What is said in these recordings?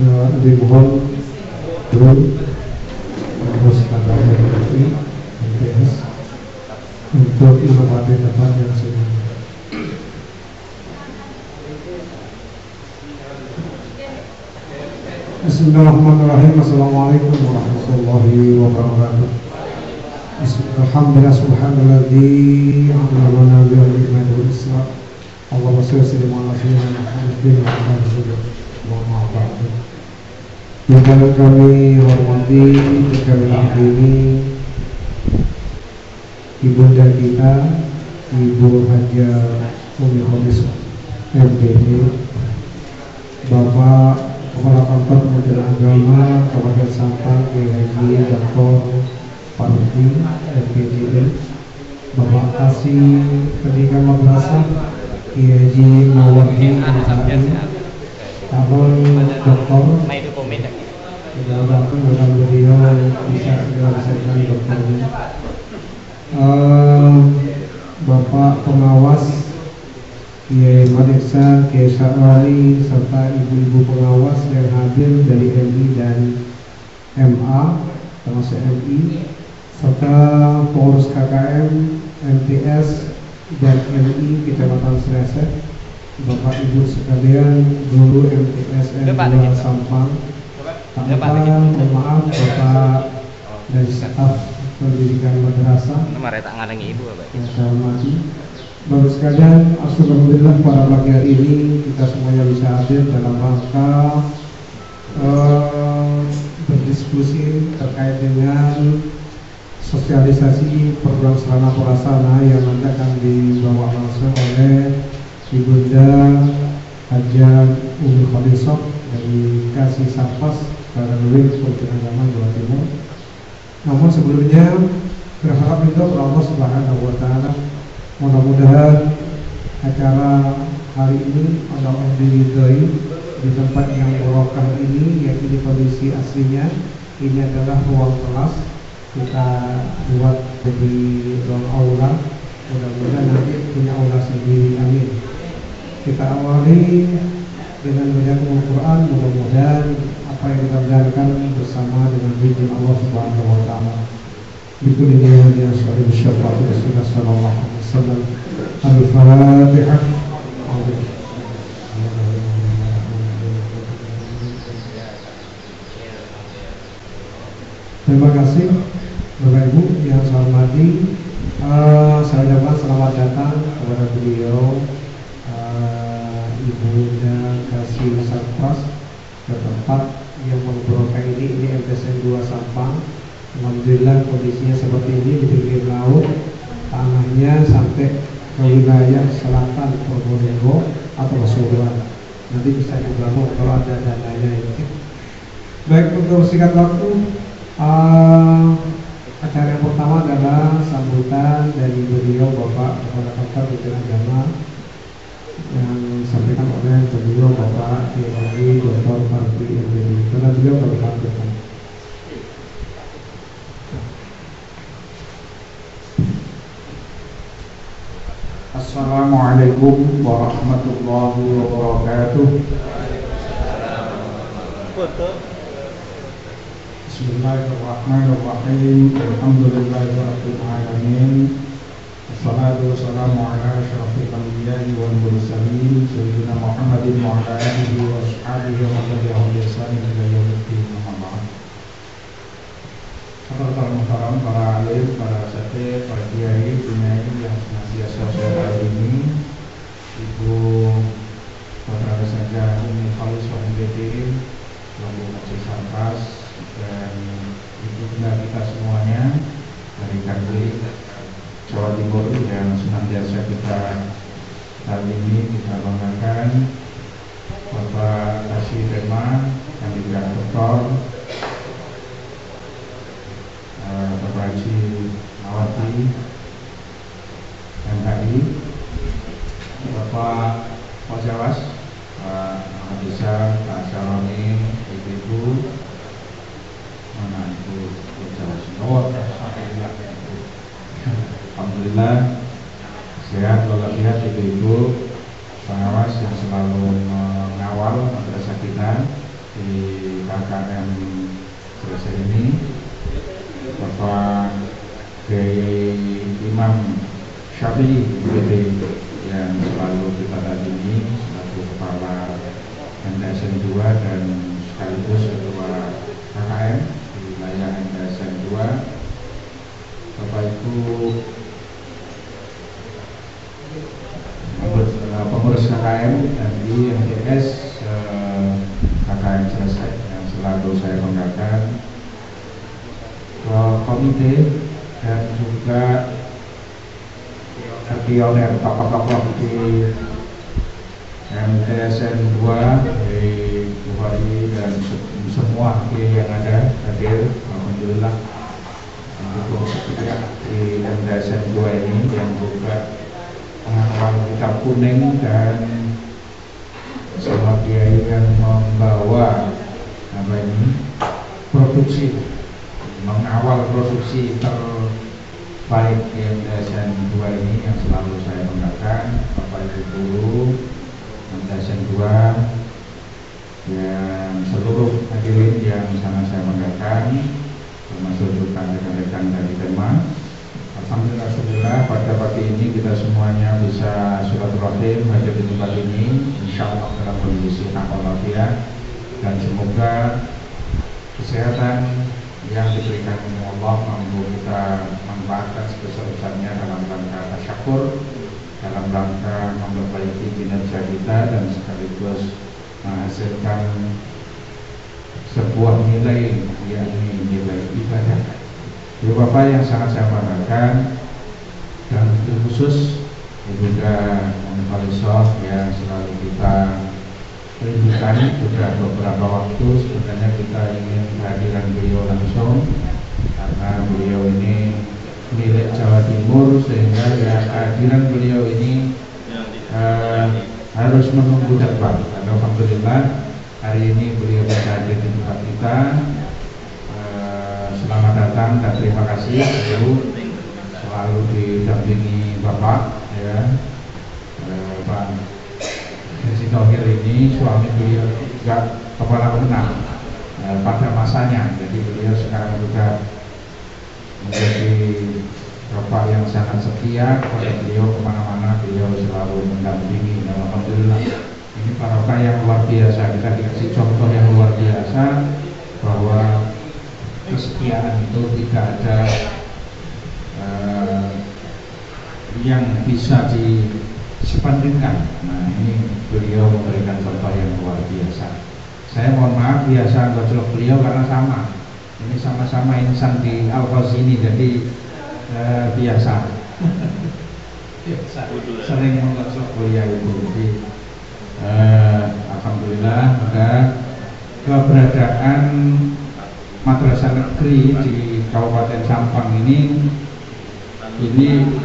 Mohon dulu terus pada MPI MPS untuk menempati tempat yang sudah. Bismillahirrahmanirrahim. Assalamualaikum warahmatullahi wabarakatuh. Alhamdulillah subhanalladzi amrana bi ni'matil islam. Allahumma shalli ala sayyidina Muhammadin wa ala alihi wa sahbihi. Yang kami hormati, kami akhiri ibunda kita, Ibu Haja Umi Kholis MPD, Bapak Kepala Kantor Kementerian Agama Kabupaten Sampang Kiai Dr. Parti MPD, Bapak Kasih Pendidikan Madrasah Kiai Mawardi Abang Dr. Mudah-mudahan beliau bisa menyelesaikan dokternya. Bapak pengawas Kiai Madeksa, Kiai Syarwali, serta ibu-ibu pengawas yang hadir dari MI dan MA termasuk MI, serta pengurus KKM, MTS dan MI Kecamatan Sreset, Bapak Ibu sekalian, guru MTS N2 Sampang, mohon maaf Bapak dan staf pendidikan madrasah yang saya hormati. Bapak sekalian, alhamdulillah pada pagi hari ini kita semuanya bisa hadir dalam rangka berdiskusi terkait dengan sosialisasi program Sarana Prasarana yang nanti akan dibawa langsung oleh Ibunda Haja Umi Kholisah dari Kasih Sarpas Karanwil Kementerian Agama Jawa Timur. Namun sebelumnya berharap itu Allah Subhanahu wa Ta'ala, mudah-mudahan acara hari ini Allah diridhoi di tempat yang barokah ini, yaitu di kondisi aslinya. Ini adalah ruang kelas, kita buat jadi ruang aula, mudah-mudahan nanti punya aula sendiri, amin. Kita awali dengan membaca Al-Quran, mudah-mudahan apa yang kita belajarkan bersama dengan izin Allah Subhanahu wa Ta'ala. Itu dia yang sekali bersyukur Rasulullah sallallahu alaihi wasallam. Al-Fatihah. Terima kasih Bapak Ibu yang saya hormati. Saya ucapkan selamat datang kepada beliau, Ibunda Kasih Sarpas, ke tempat yang mengberokah ini MTSN 2 Sampang. Alhamdulillah kondisinya seperti ini, di pinggir laut, tanahnya sampai ke wilayah selatan Probolinggo atau Pasuruan. Nanti bisa dibangun kalau ada dananya ini. Baik, untuk singkat waktu, acara yang pertama adalah sambutan dari beliau Bapak Kepala Kantor Kementerian Agama yang disampaikan oleh beliau Bapak Kiai Dr. Parti MPD. Karena beliau berkata, Assalamualaikum warahmatullahi wabarakatuh. Bismillahirrahmanirrahim. Alhamdulillahirabbil alamin. Wassalatu wassalamu ala asyrafil anbiya'i wal mursalin sayyidina Muhammadin wa ala alihi wa ashabihi wa man tabi'ahum bi ihsan ila yaumiddin. Saudara muhtaram, para alim, para asatidz, para kiai, kiai yang senantiasa saya hari ini, Ibu Saudara saja Umi Kholisah MPD, Ibu Kasih Sarpas, dan Ibu Bunda kita semuanya dari KKI Jawa Timur yang senantiasa kita hari ini kita banggakan, Bapak Kasih Tema, Kandidat Doktor, Bapak Haji Mawardi MKI, Bapak Wajawas, Pak Mahadisa, Pak Syaroni, Ibu, mana Ibu Wajawas, alhamdulillah sehat walafiat Ibu pengawas yang selalu mengawal madrasah kita di KKM selesai ini, Bapak Kiai Imam Syafi'i BD yang selalu kita tandingi selaku Kepala MTSN 2 dan sekaligus Ketua KKM di wilayah MTSN 2, Bapak Ibu pengurus KKM dan di MTS KKM selesai yang selalu saya banggakan, komite dan juga pioner tokoh-tokoh di MTSN 2 di Bukhari dan semua yang ada hadir. Alhamdulillah mendukung setia di MTSN 2 ini yang juga pengawal kitab kuning dan semua kiai yang membawa produksi, mengawal produksi terbaik di MTSN 2 ini yang selalu saya banggakan. Bapak Ibu guru MTSN 2 yang seluruh hadirin yang sangat saya banggakan, termasuk juga rekan-rekan dari Tema. Alhamdulillah pada pagi ini kita semuanya bisa silaturahim hadir di tempat ini, insya Allah dalam kondisi sehat walafiat, dan semoga kesehatan yang diberikan oleh Allah mampu kita manfaatkan sebesar-besarnya dalam rangka tasyakur, dalam rangka memperbaiki kinerja kita dan sekaligus menghasilkan sebuah nilai, yakni nilai ibadah. Ibu Bapak yang sangat saya banggakan, dan khusus Ibunda Munifalisoh yang selalu kita rindukan. Sudah beberapa waktu sebenarnya kita ingin kehadiran beliau langsung, karena beliau ini milik Jawa Timur, sehingga ya kehadiran beliau ini harus menunggu depan. Alhamdulillah hari ini beliau bisa hadir di tempat kita. Selamat datang dan terima kasih. Beliau selalu didampingi Bapak ya, Pak Hesi Tohir ini suami beliau juga kepala benar pada masanya. Jadi beliau sekarang juga menjadi Bapak yang sangat setia kepada beliau, kemana-mana beliau selalu mendampingi. Alhamdulillah ini barokah yang luar biasa. Kita dikasih contoh yang luar biasa bahwa kesetiaan itu tidak ada yang bisa disebandingkan. Nah, ini beliau memberikan contoh yang luar biasa. Saya mohon maaf biasa ngocok beliau karena sama. Ini sama-sama insan di Al-Qazini, jadi biasa. Sering mengocok beliau itu. Jadi alhamdulillah maka keberadaan Madrasah Negeri di Kabupaten Sampang ini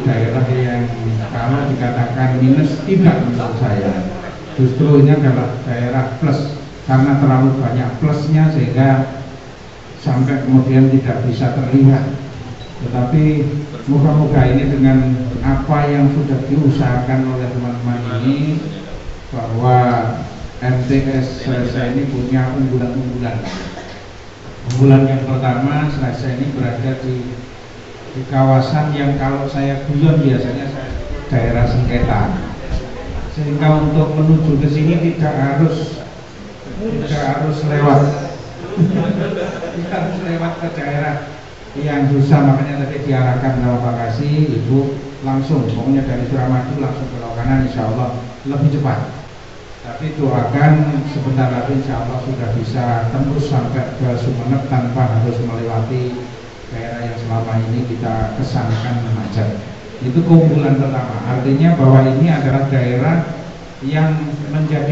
daerah yang kalau dikatakan minus tidak menurut saya. Justru ini adalah daerah plus, karena terlalu banyak plusnya sehingga sampai kemudian tidak bisa terlihat. Tetapi moga-moga ini dengan apa yang sudah diusahakan oleh teman-teman ini, bahwa MTS selesai ini punya unggulan-unggulan. Unggulan yang pertama, selesai ini berada di kawasan yang kalau saya guyon biasanya daerah sengketa, sehingga untuk menuju ke sini tidak harus lewat tidak harus lewat ke daerah yang susah. Makanya tadi diarahkan ke lokasi Ibu langsung, pokoknya dari Suramadu langsung ke kanan, insya Allah lebih cepat. Tapi doakan sebentar lagi insya Allah sudah bisa tembus sampai ke Sumeneb tanpa harus melewati daerah yang selama ini kita kesankan macet. Itu keunggulan pertama. Artinya bahwa ini adalah daerah yang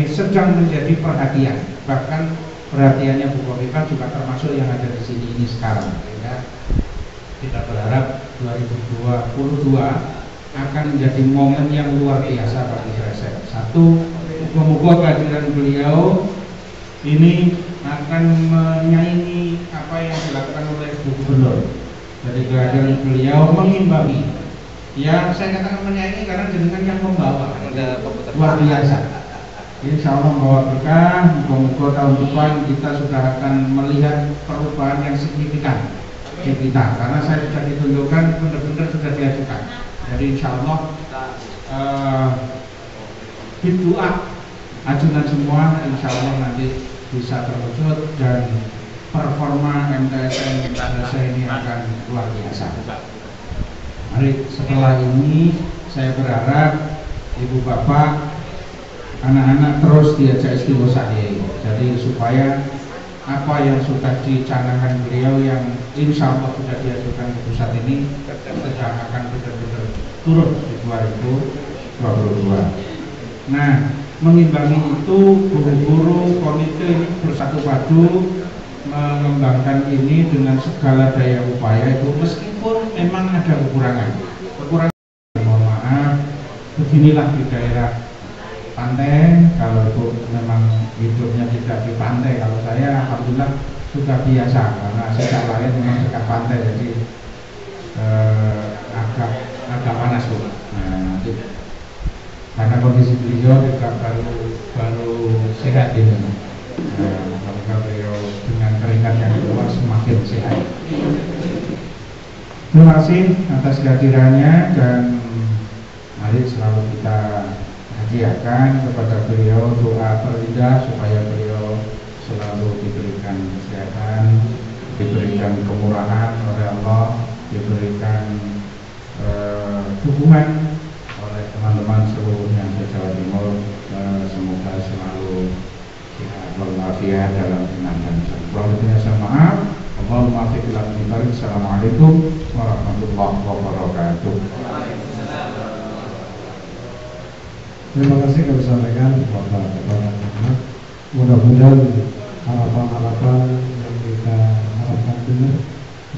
sedang menjadi perhatian. Bahkan perhatiannya Bu Kofifa juga termasuk yang ada di sini ini sekarang. Sehingga kita berharap 2022 akan menjadi momen yang luar biasa bagi Gresik. Satu, semoga kehadiran beliau ini akan menyaingi apa yang dilakukan oleh Bu Gubernur. Jadi kehadiran beliau mengimbangi. Yang saya katakan menyaingi karena jenengan yang membawa luar biasa. Insya Allah membawa berkah. Moga-moga tahun depan kita sudah akan melihat perubahan yang signifikan di kita, karena saya sudah ditunjukkan benar-benar sudah diajukan. Jadi insya Allah doa ajunan semua insya Allah nanti bisa terwujud dan performa MTSN Indonesia ini akan luar biasa. Mari setelah ini saya berharap ibu bapak, anak-anak terus diajak istighosah. Jadi supaya apa yang sudah dicanangkan beliau yang insya Allah sudah diajukan ke pusat ini sudah akan benar-benar turun di 2022. Nah, mengimbangi itu guru-guru komite ini bersatu padu mengembangkan ini dengan segala daya upaya itu, meskipun memang ada kekurangan. Mohon maaf, beginilah di daerah pantai. Kalau itu memang hidupnya tidak di pantai, kalau saya alhamdulillah sudah biasa karena sejak lahir memang dekat pantai, jadi agak panas Bu. Nah, nanti karena kondisi beliau juga baru sehat ini. Semoga beliau dengan keringat yang keluar semakin sehat. Terima kasih atas kehadirannya dan mari selalu kita hadiahkan kepada beliau doa terindah supaya beliau selalu diberikan kesehatan, diberikan kemurahan oleh Allah, diberikan dukungan oleh teman-teman seluruhnya di Jawa Timur. Semoga selalu sehat walafiat dalam iman dan Islam. Kurang lebihnya saya maaf. Allahumma fi bilang barik. Assalamualaikum warahmatullahi wabarakatuh. Terima kasih kami sampaikan kepada Bapak. Mudah-mudahan harapan-harapan yang kita harapkan benar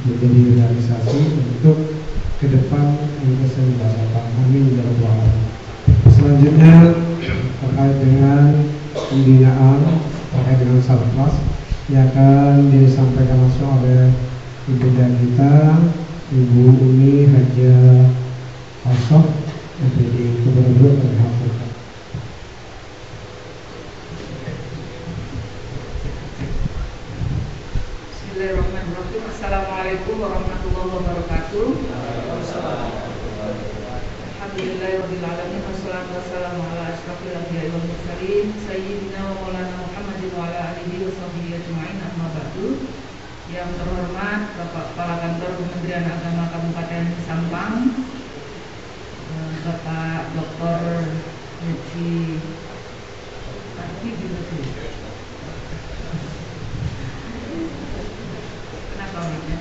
menjadi realisasi untuk ke depan MTSN Basakan. Amin ya rabbal alamin. Selanjutnya terkait dengan pembinaan terkait dengan Sarklas yang akan disampaikan langsung oleh ibunda kita Ibu Umi Haja Hasof dari Gubernur dari Hafid. Bismillahirrahmanirrahim. Assalamualaikum warahmatullahi wabarakatuh. Alhamdulillahirabbil alamin wassalatu wassalamu ala asyrofil anbiya'i wal mursalin sayyidina wa maulana Muhammadin wa ala alihi wa sahbihi ajma'in, amma ba'du. Yang terhormat Bapak Kepala Kantor Kementerian Agama Kabupaten Sampang, Bapak Dr. Haji kenapa orangnya?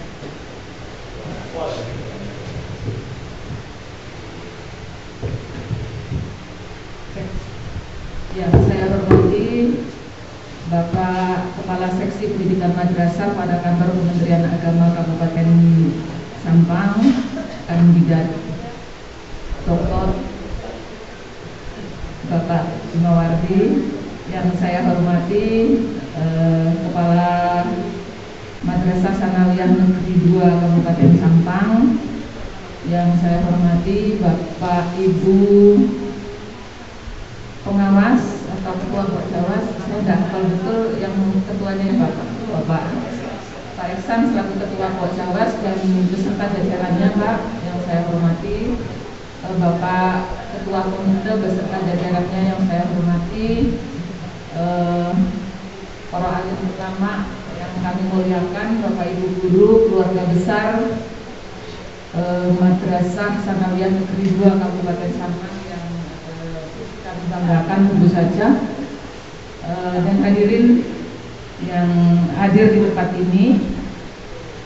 Yang saya hormati Bapak Kepala Seksi Pendidikan Madrasah pada Kantor Kementerian Agama Kabupaten Sampang, Kandidat Dr. Bapak Imawardi. Yang saya hormati Kepala Madrasah Sanawiyah Negeri 2 Kabupaten Sampang. Yang saya hormati Bapak Ibu pengawas atau ketua Pokjawas, saya tidak hafal betul yang ketuanya Bapak Pak Iksan selaku ketua Pokjawas dan beserta jajarannya Pak. Yang saya hormati Bapak Ketua Komite beserta jajarannya. Yang saya hormati para alim ulama yang kami muliakan, Bapak Ibu guru, keluarga besar Madrasah Sanawiyah Negeri 2 Kabupaten Sampang yang kami banggakan tentu saja, dan hadirin yang hadir di tempat ini.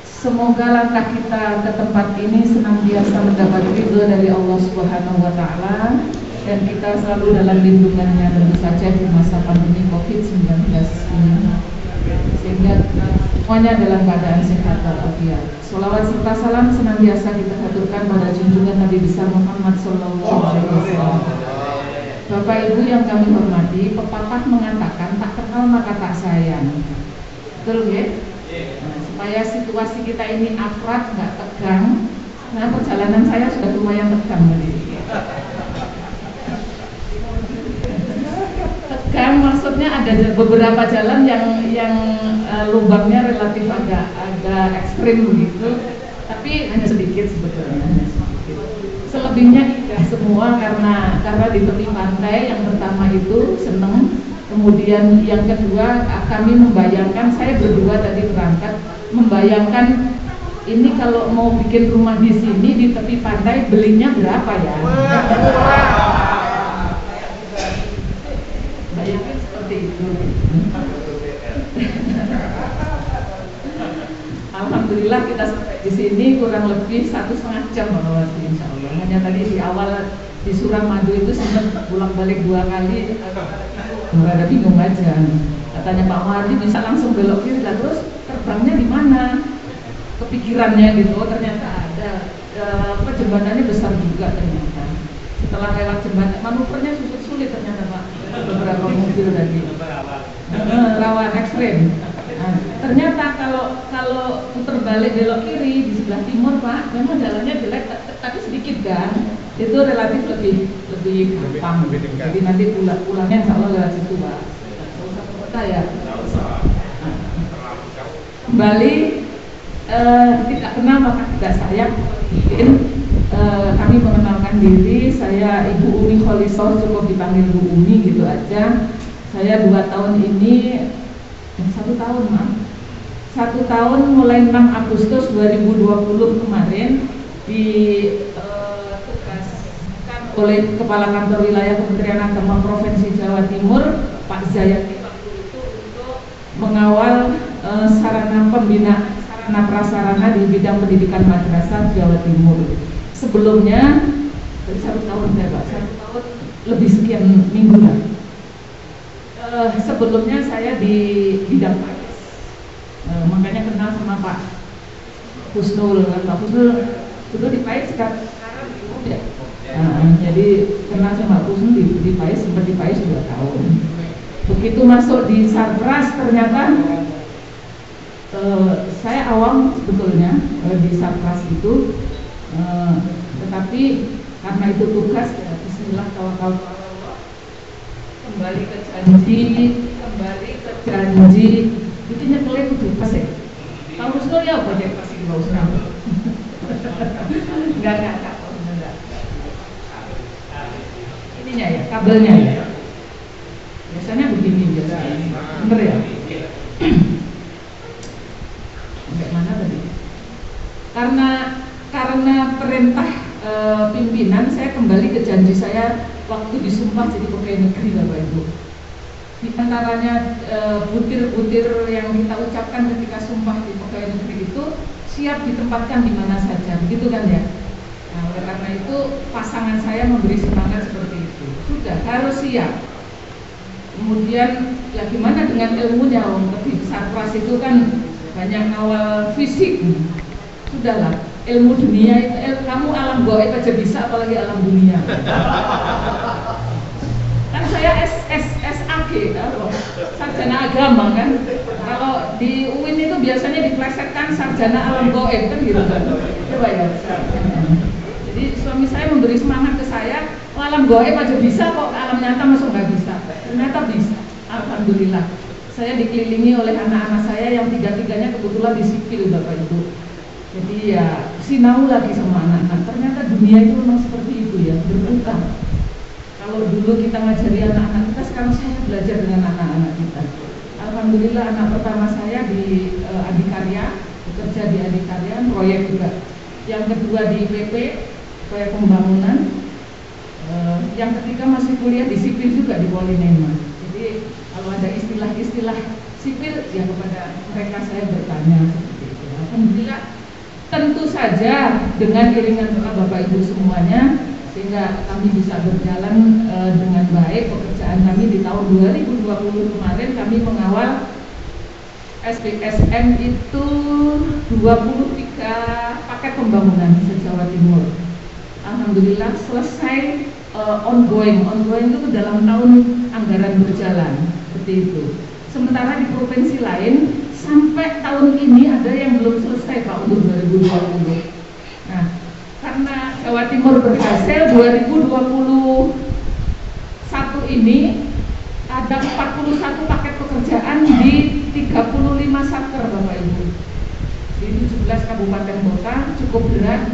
Semoga langkah kita ke tempat ini senantiasa mendapat ridho dari Allah Subhanahu wa Ta'ala, dan kita selalu dalam lindungannya tentu saja di masa pandemi COVID-19 ini, sehingga semuanya dalam keadaan sehat walafiat. Sholawat serta salam senantiasa kita haturkan pada junjungan Nabi besar Muhammad Sallallahu Alaihi Wasallam. Bapak Ibu yang kami hormati, pepatah mengatakan tak kenal maka tak sayang. Betul ya? Nah, supaya situasi kita ini akrab, nggak tegang. Nah, perjalanan saya sudah lumayan tegang tadi. Tegang maksudnya ada beberapa jalan yang lubangnya relatif agak ekstrim begitu, tapi hanya sedikit sebetulnya, hanya sedikit. Selebihnya indah semua karena di tepi pantai. Yang pertama itu seneng, kemudian yang kedua kami membayangkan, saya berdua tadi berangkat membayangkan ini kalau mau bikin rumah di sini di tepi pantai belinya berapa ya? Bayangin seperti itu. Alhamdulillah kita sampai di sini kurang lebih 1,5 jam insya Allah. Hanya tadi di awal di Suramadu itu sempat pulang balik 2 kali, ada bingung aja. Katanya Pak Mardi bisa langsung belok kiri, terus terbangnya di mana? Kepikirannya gitu, ternyata ada jembatannya besar juga ternyata. Setelah lewat jembatan, manuvernya sulit ternyata Pak. Beberapa mobil tadi rawan ekstrim. Nah, ternyata kalau putar balik belok kiri di sebelah timur Pak, memang jalannya jelek tapi sedikit kan, itu relatif lebih gampang. Jadi nanti pulangnya insya Allah lewat situ Pak. Usah ke kota ya. Kembali tidak kenal maka tidak sayang. Kami mengenalkan diri, saya Ibu Umi Kholisoh, cukup dipanggil Bu Umi gitu aja. Saya 2 tahun ini, 1 tahun Mas, 1 tahun mulai 6 Agustus 2020 kemarin ditugaskan oleh Kepala Kantor Wilayah Kementerian Agama Provinsi Jawa Timur, Pak Zayati waktu itu, untuk mengawal sarana pembinaan sarana prasarana di bidang pendidikan madrasah Jawa Timur. Sebelumnya dari 1 tahun ya Pak, 1 tahun lebih sekian minggu lah. Sebelumnya saya di bidang PAIS, makanya kenal sama Pak Husnul. Pak Husnul dulu di PAIS sekarang di UB ya. Jadi kenal sama Pak Husnul di PAIS, sempat di PAIS 2 tahun. Begitu masuk di Sarpras ternyata saya awam sebetulnya di Sarpras itu, tetapi karena itu tugas ya bismillah tawakal kembali ke janji itu nyekelin itu pas ya Pak Husnul ya apa jadi pasti Pak Husnul enggak ininya ya kabelnya ya biasanya begini bener ya mana tadi karena perintah pimpinan saya kembali ke janji saya waktu disumpah jadi pegawai negeri Bapak Ibu. Di antaranya butir-butir yang kita ucapkan ketika sumpah di pegawai negeri itu siap ditempatkan di mana saja, begitu kan ya. Nah, oleh karena itu pasangan saya memberi semangat seperti itu. Sudah harus siap. Kemudian ya gimana dengan ilmunya? Lebih Sarpras itu kan banyak ngawal fisik. Sudahlah, ilmu dunia itu kamu alam gaib aja bisa, apalagi alam dunia. Kan saya SAG, sarjana agama kan. Kalau di UIN itu biasanya diplesetkan sarjana alam gaib kan gitu kan. Coba ya. Jadi suami saya memberi semangat ke saya, alam gaib aja bisa kok, alam nyata masuk nggak bisa. Ternyata bisa. Alhamdulillah. Saya dikelilingi oleh anak-anak saya yang 3-3-nya kebetulan di sipil Bapak Ibu. Jadi ya sinau lagi sama anak-anak. Ternyata dunia itu memang seperti itu ya, berputar. Kalau dulu kita ngajari anak-anak kita, sekarang saya belajar dengan anak-anak kita. Alhamdulillah anak pertama saya di Adikarya, bekerja di Adikarya, proyek juga. Yang kedua di PP, proyek pembangunan. Yang ketiga masih kuliah di sipil juga di Polinema. Jadi kalau ada istilah-istilah sipil ya kepada mereka saya bertanya seperti itu. Alhamdulillah. Tentu saja dengan iringan doa Bapak Ibu semuanya sehingga kami bisa berjalan dengan baik pekerjaan kami. Di tahun 2020 kemarin kami mengawal SPSM itu 23 paket pembangunan se-Jawa Timur. Alhamdulillah selesai ongoing itu dalam tahun anggaran berjalan seperti itu. Sementara di provinsi lain sampai tahun ini ada yang belum selesai Pak untuk 2020. Nah, karena Jawa Timur berhasil 2021 ini ada ada 41 paket pekerjaan di 35 satker Bapak Ibu di 17 kabupaten kota. Cukup berat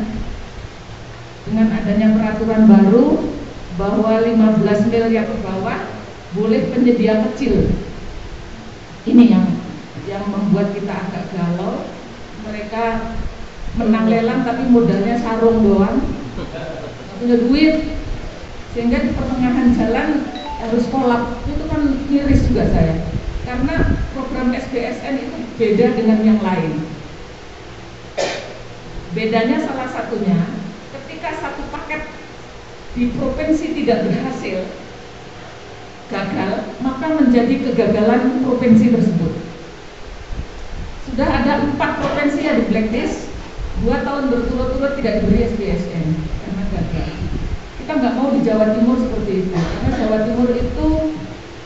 dengan adanya peraturan baru bahwa 15 miliar ke bawah boleh penyedia kecil. Ini yang membuat kita agak galau. Mereka menang lelang tapi modalnya sarung doang, nggak punya duit, sehingga di pertengahan jalan harus kolap. Itu kan miris juga saya, karena program SBSN itu beda dengan yang lain. Bedanya salah satunya, ketika satu paket di provinsi tidak berhasil, gagal, maka menjadi kegagalan provinsi tersebut. Sudah ada 4 provinsi yang di blacklist, 2 tahun berturut-turut tidak diberi SBSN karena gagal. Kita nggak mau di Jawa Timur seperti itu, karena Jawa Timur itu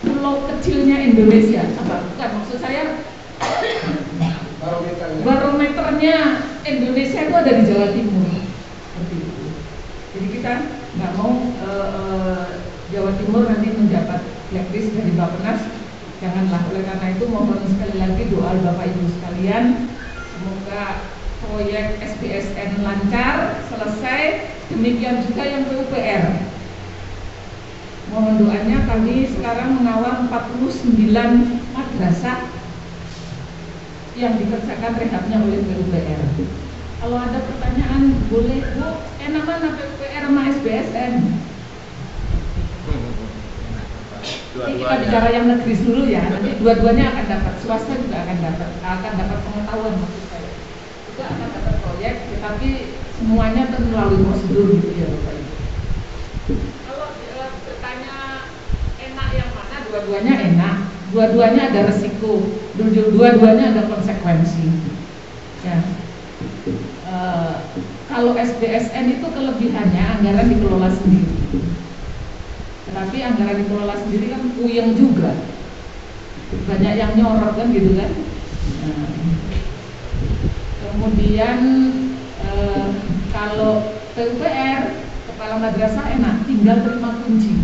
pulau kecilnya Indonesia. Bukan, maksud saya barometernya Indonesia itu ada di Jawa Timur, seperti itu. Jadi kita nggak mau Jawa Timur nanti mendapat blacklist dari Bappenas. Janganlah. Oleh karena itu mohon sekali lagi doa Bapak Ibu sekalian, semoga proyek SBSN lancar, selesai. Demikian juga yang PUPR. Mohon doanya, kami sekarang mengawal 49 madrasah yang dikerjakan rehabnya oleh PUPR. Kalau ada pertanyaan, boleh Bu, enak mana PUPR sama SBSN? Ini kita bicara yang negeri dulu ya, nanti dua-duanya akan dapat, swasta juga akan dapat pengetahuan maksud saya. Juga akan dapat proyek, tetapi semuanya melalui prosedur gitu ya Bapak Ibu. Kalau bertanya enak yang mana, dua-duanya enak, dua-duanya ada resiko, dua-duanya ada konsekuensi. Ya. Kalau SBSN itu kelebihannya anggaran dikelola sendiri. Tetapi anggaran dikelola sendiri kan puyeng juga, banyak yang nyorot kan gitu kan. Kemudian kalau PUPR, kepala madrasah enak, tinggal terima kunci.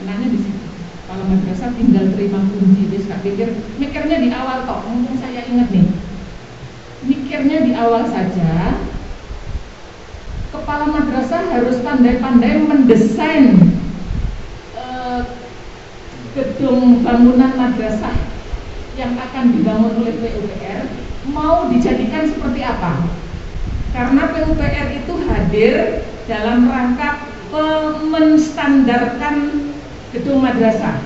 Enaknya di situ. Kepala madrasah tinggal terima kunci. Jadi nggak mikirnya di awal toh. Mungkin saya ingat nih, mikirnya di awal saja. Kepala madrasah harus pandai-pandai mendesain gedung bangunan madrasah yang akan dibangun oleh PUPR mau dijadikan seperti apa. Karena PUPR itu hadir dalam rangka menstandarkan gedung madrasah.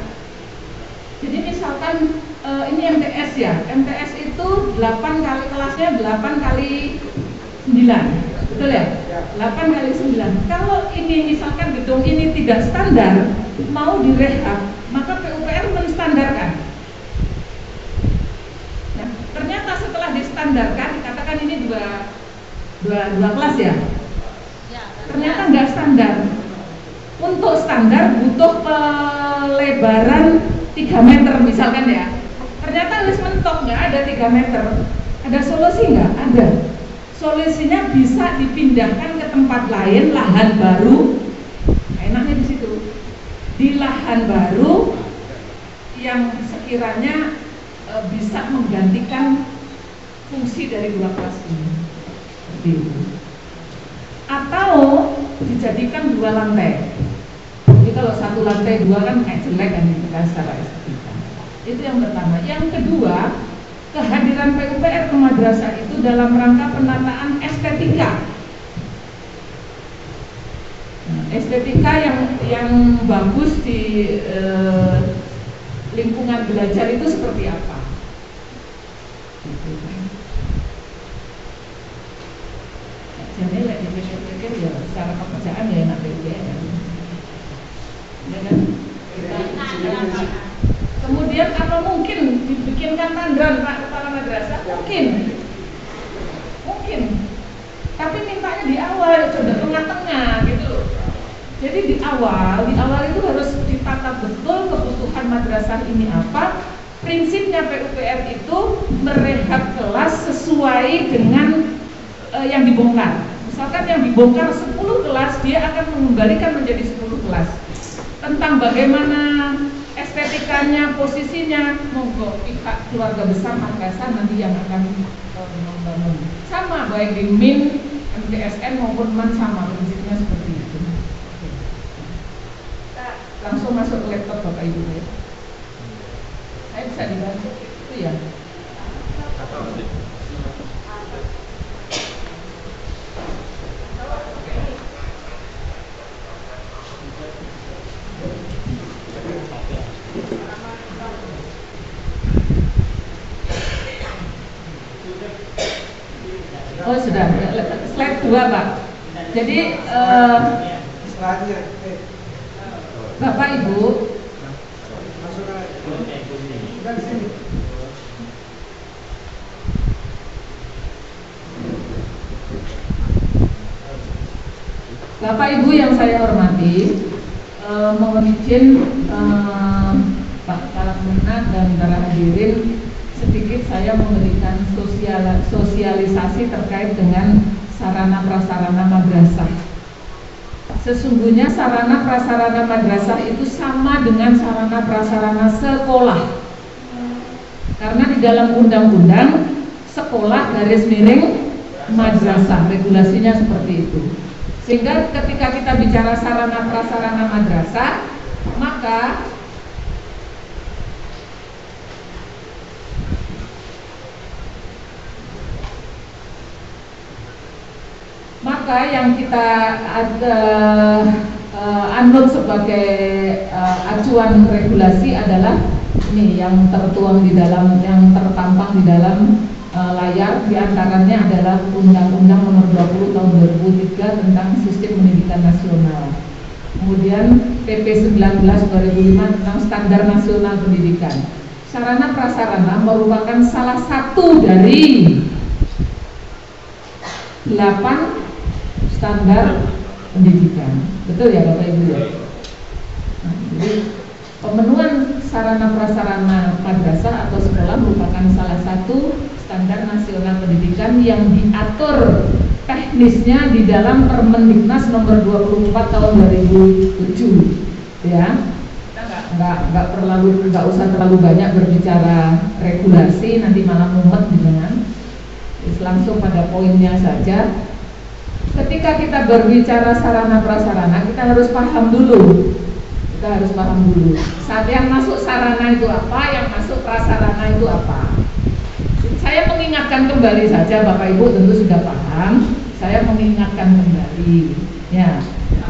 Jadi misalkan ini MTS ya, MTS itu 8 kali kelasnya 8 kali 9. Betul ya? 8 kali 9. Kalau ini misalkan gedung ini tidak standar, mau direhab, maka PUPR menstandarkan. Nah, ternyata setelah distandarkan, katakan ini dua kelas ya. Ternyata nggak standar. Untuk standar butuh pelebaran 3 meter misalkan ya. Ternyata harus mentok, nggak ada 3 meter. Ada solusi nggak? Ada. Solusinya bisa dipindahkan ke tempat lain, lahan baru. Enaknya di situ. Di lahan baru yang sekiranya bisa menggantikan fungsi dari 2 kelas ini. Atau dijadikan 2 lantai. Jadi kalau 1 lantai 2 kan kayak jelek kan secara estetika. Itu yang pertama. Yang kedua, kehadiran PUPR ke madrasah itu dalam rangka penataan estetika. Nah, estetika yang bagus di lingkungan belajar itu seperti apa? Jadi lek dipikir-pikir ya secara pekerjaan ya enak PUPR. Ya kan? Kemudian apa mungkin dibikinkan tandon Pak Kepala Madrasah? Mungkin. Tapi mintanya di awal, coba tengah-tengah gitu. Jadi di awal itu harus ditata betul kebutuhan madrasah ini apa. Prinsipnya PUPR itu merehab kelas sesuai dengan yang dibongkar. Misalkan yang dibongkar 10 kelas, dia akan mengembalikan menjadi 10 kelas. Tentang bagaimana estetikanya, posisinya, monggo pihak keluarga besar madrasah nanti yang akan membangun. Sama baik di MIN, MTSN maupun MAN sama prinsipnya seperti itu. Kita langsung masuk ke laptop Bapak Ibu ya. Saya bisa dibantu itu ya. Oh sudah, slide 2 Pak. Jadi Bapak Ibu, Bapak Ibu yang saya hormati, mohon izin Pak Kepala Kemenag dan para hadirin, sedikit saya memberikan sosialisasi terkait dengan sarana prasarana madrasah. Sesungguhnya sarana prasarana madrasah itu sama dengan sarana prasarana sekolah. Karena di dalam undang-undang sekolah garis miring madrasah, regulasinya seperti itu. Sehingga ketika kita bicara sarana prasarana madrasah, maka yang kita anut sebagai acuan regulasi adalah ini yang tertuang di dalam, yang tertampang di dalam layar, diantaranya adalah Undang-Undang Nomor 20 Tahun 2003 tentang Sistem Pendidikan Nasional. Kemudian PP 19 2005 tentang Standar Nasional Pendidikan. Sarana prasarana merupakan salah satu dari 8 standar pendidikan. Betul ya Bapak Ibu ya? Nah, jadi pemenuhan sarana prasarana madrasah atau sekolah merupakan salah satu standar nasional pendidikan yang diatur teknisnya di dalam Permendiknas nomor 24 tahun 2007 ya. Kita nggak usah terlalu banyak berbicara regulasi, nanti malah mumet dengan langsung pada poinnya saja. Ketika kita berbicara sarana prasarana, kita harus paham dulu. Saat yang masuk sarana itu apa, yang masuk prasarana itu apa. Saya mengingatkan kembali saja, Bapak Ibu tentu sudah paham. Saya mengingatkan kembali, ya.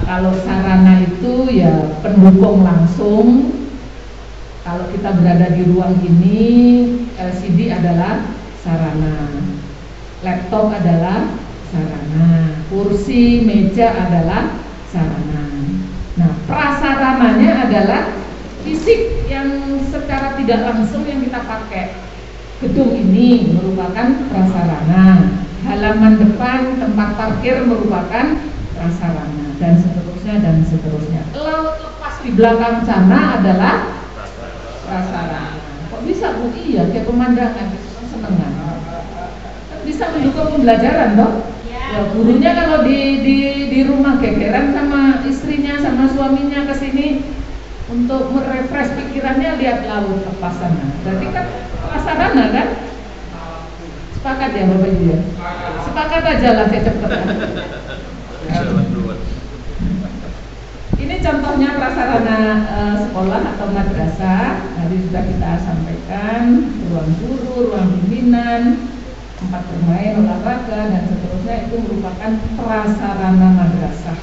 Kalau sarana itu ya pendukung langsung. Kalau kita berada di ruang ini, LCD adalah sarana, laptop adalah sarana, kursi, meja adalah sarana. Nah, prasarananya adalah fisik yang secara tidak langsung yang kita pakai. Gedung ini merupakan prasarana, halaman depan, tempat parkir merupakan prasarana, dan seterusnya. Laut lepas di belakang sana adalah prasarana. Kok bisa Bu? Iya, kayak pemandangan, seneng kan? Bisa mendukung pembelajaran toh? Ya, gurunya kalau di rumah gegeran sama istrinya sama suaminya ke sini untuk merefresh pikirannya, lihat laut lepas sana. Berarti kan prasarana kan? Sepakat ya Bapak Ibu ya? Sepakat aja lah, saya cepet ya. Ini contohnya prasarana sekolah atau madrasah. Tadi sudah kita sampaikan, ruang guru, ruang pimpinan, tempat bermain, olahraga, dan seterusnya itu merupakan prasarana madrasah.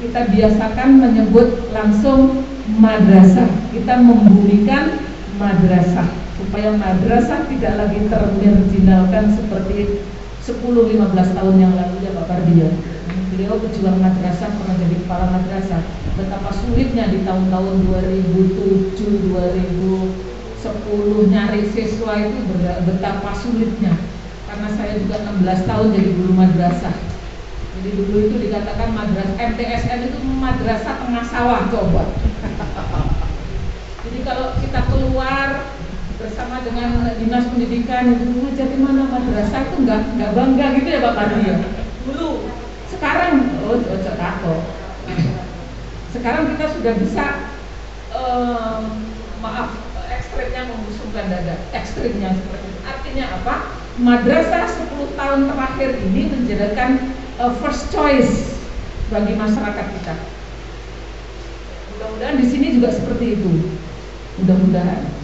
Kita biasakan menyebut langsung madrasah. Kita membumikan madrasah supaya madrasah tidak lagi termarginalkan seperti 10-15 tahun yang lalu ya Pak Pardia. Beliau pejuang madrasah, pernah jadi kepala madrasah. Betapa sulitnya di tahun-tahun 2007, 2010 nyari siswa itu betapa sulitnya. Karena saya juga 16 tahun jadi guru madrasah. Jadi dulu itu dikatakan madrasah MTSN itu madrasah tengah sawah, coba. Jadi kalau kita keluar bersama dengan dinas pendidikan itu ngajar di mana madrasah itu nggak bangga gitu ya Pak Pardi ya. Dulu, sekarang sekarang kita sudah bisa maaf, ekstrimnya membusungkan dada, ekstrimnya seperti itu. Artinya apa? Madrasah 10 tahun terakhir ini menjadikan first choice bagi masyarakat kita. Mudah-mudahan di sini juga seperti itu. Mudah-mudahan.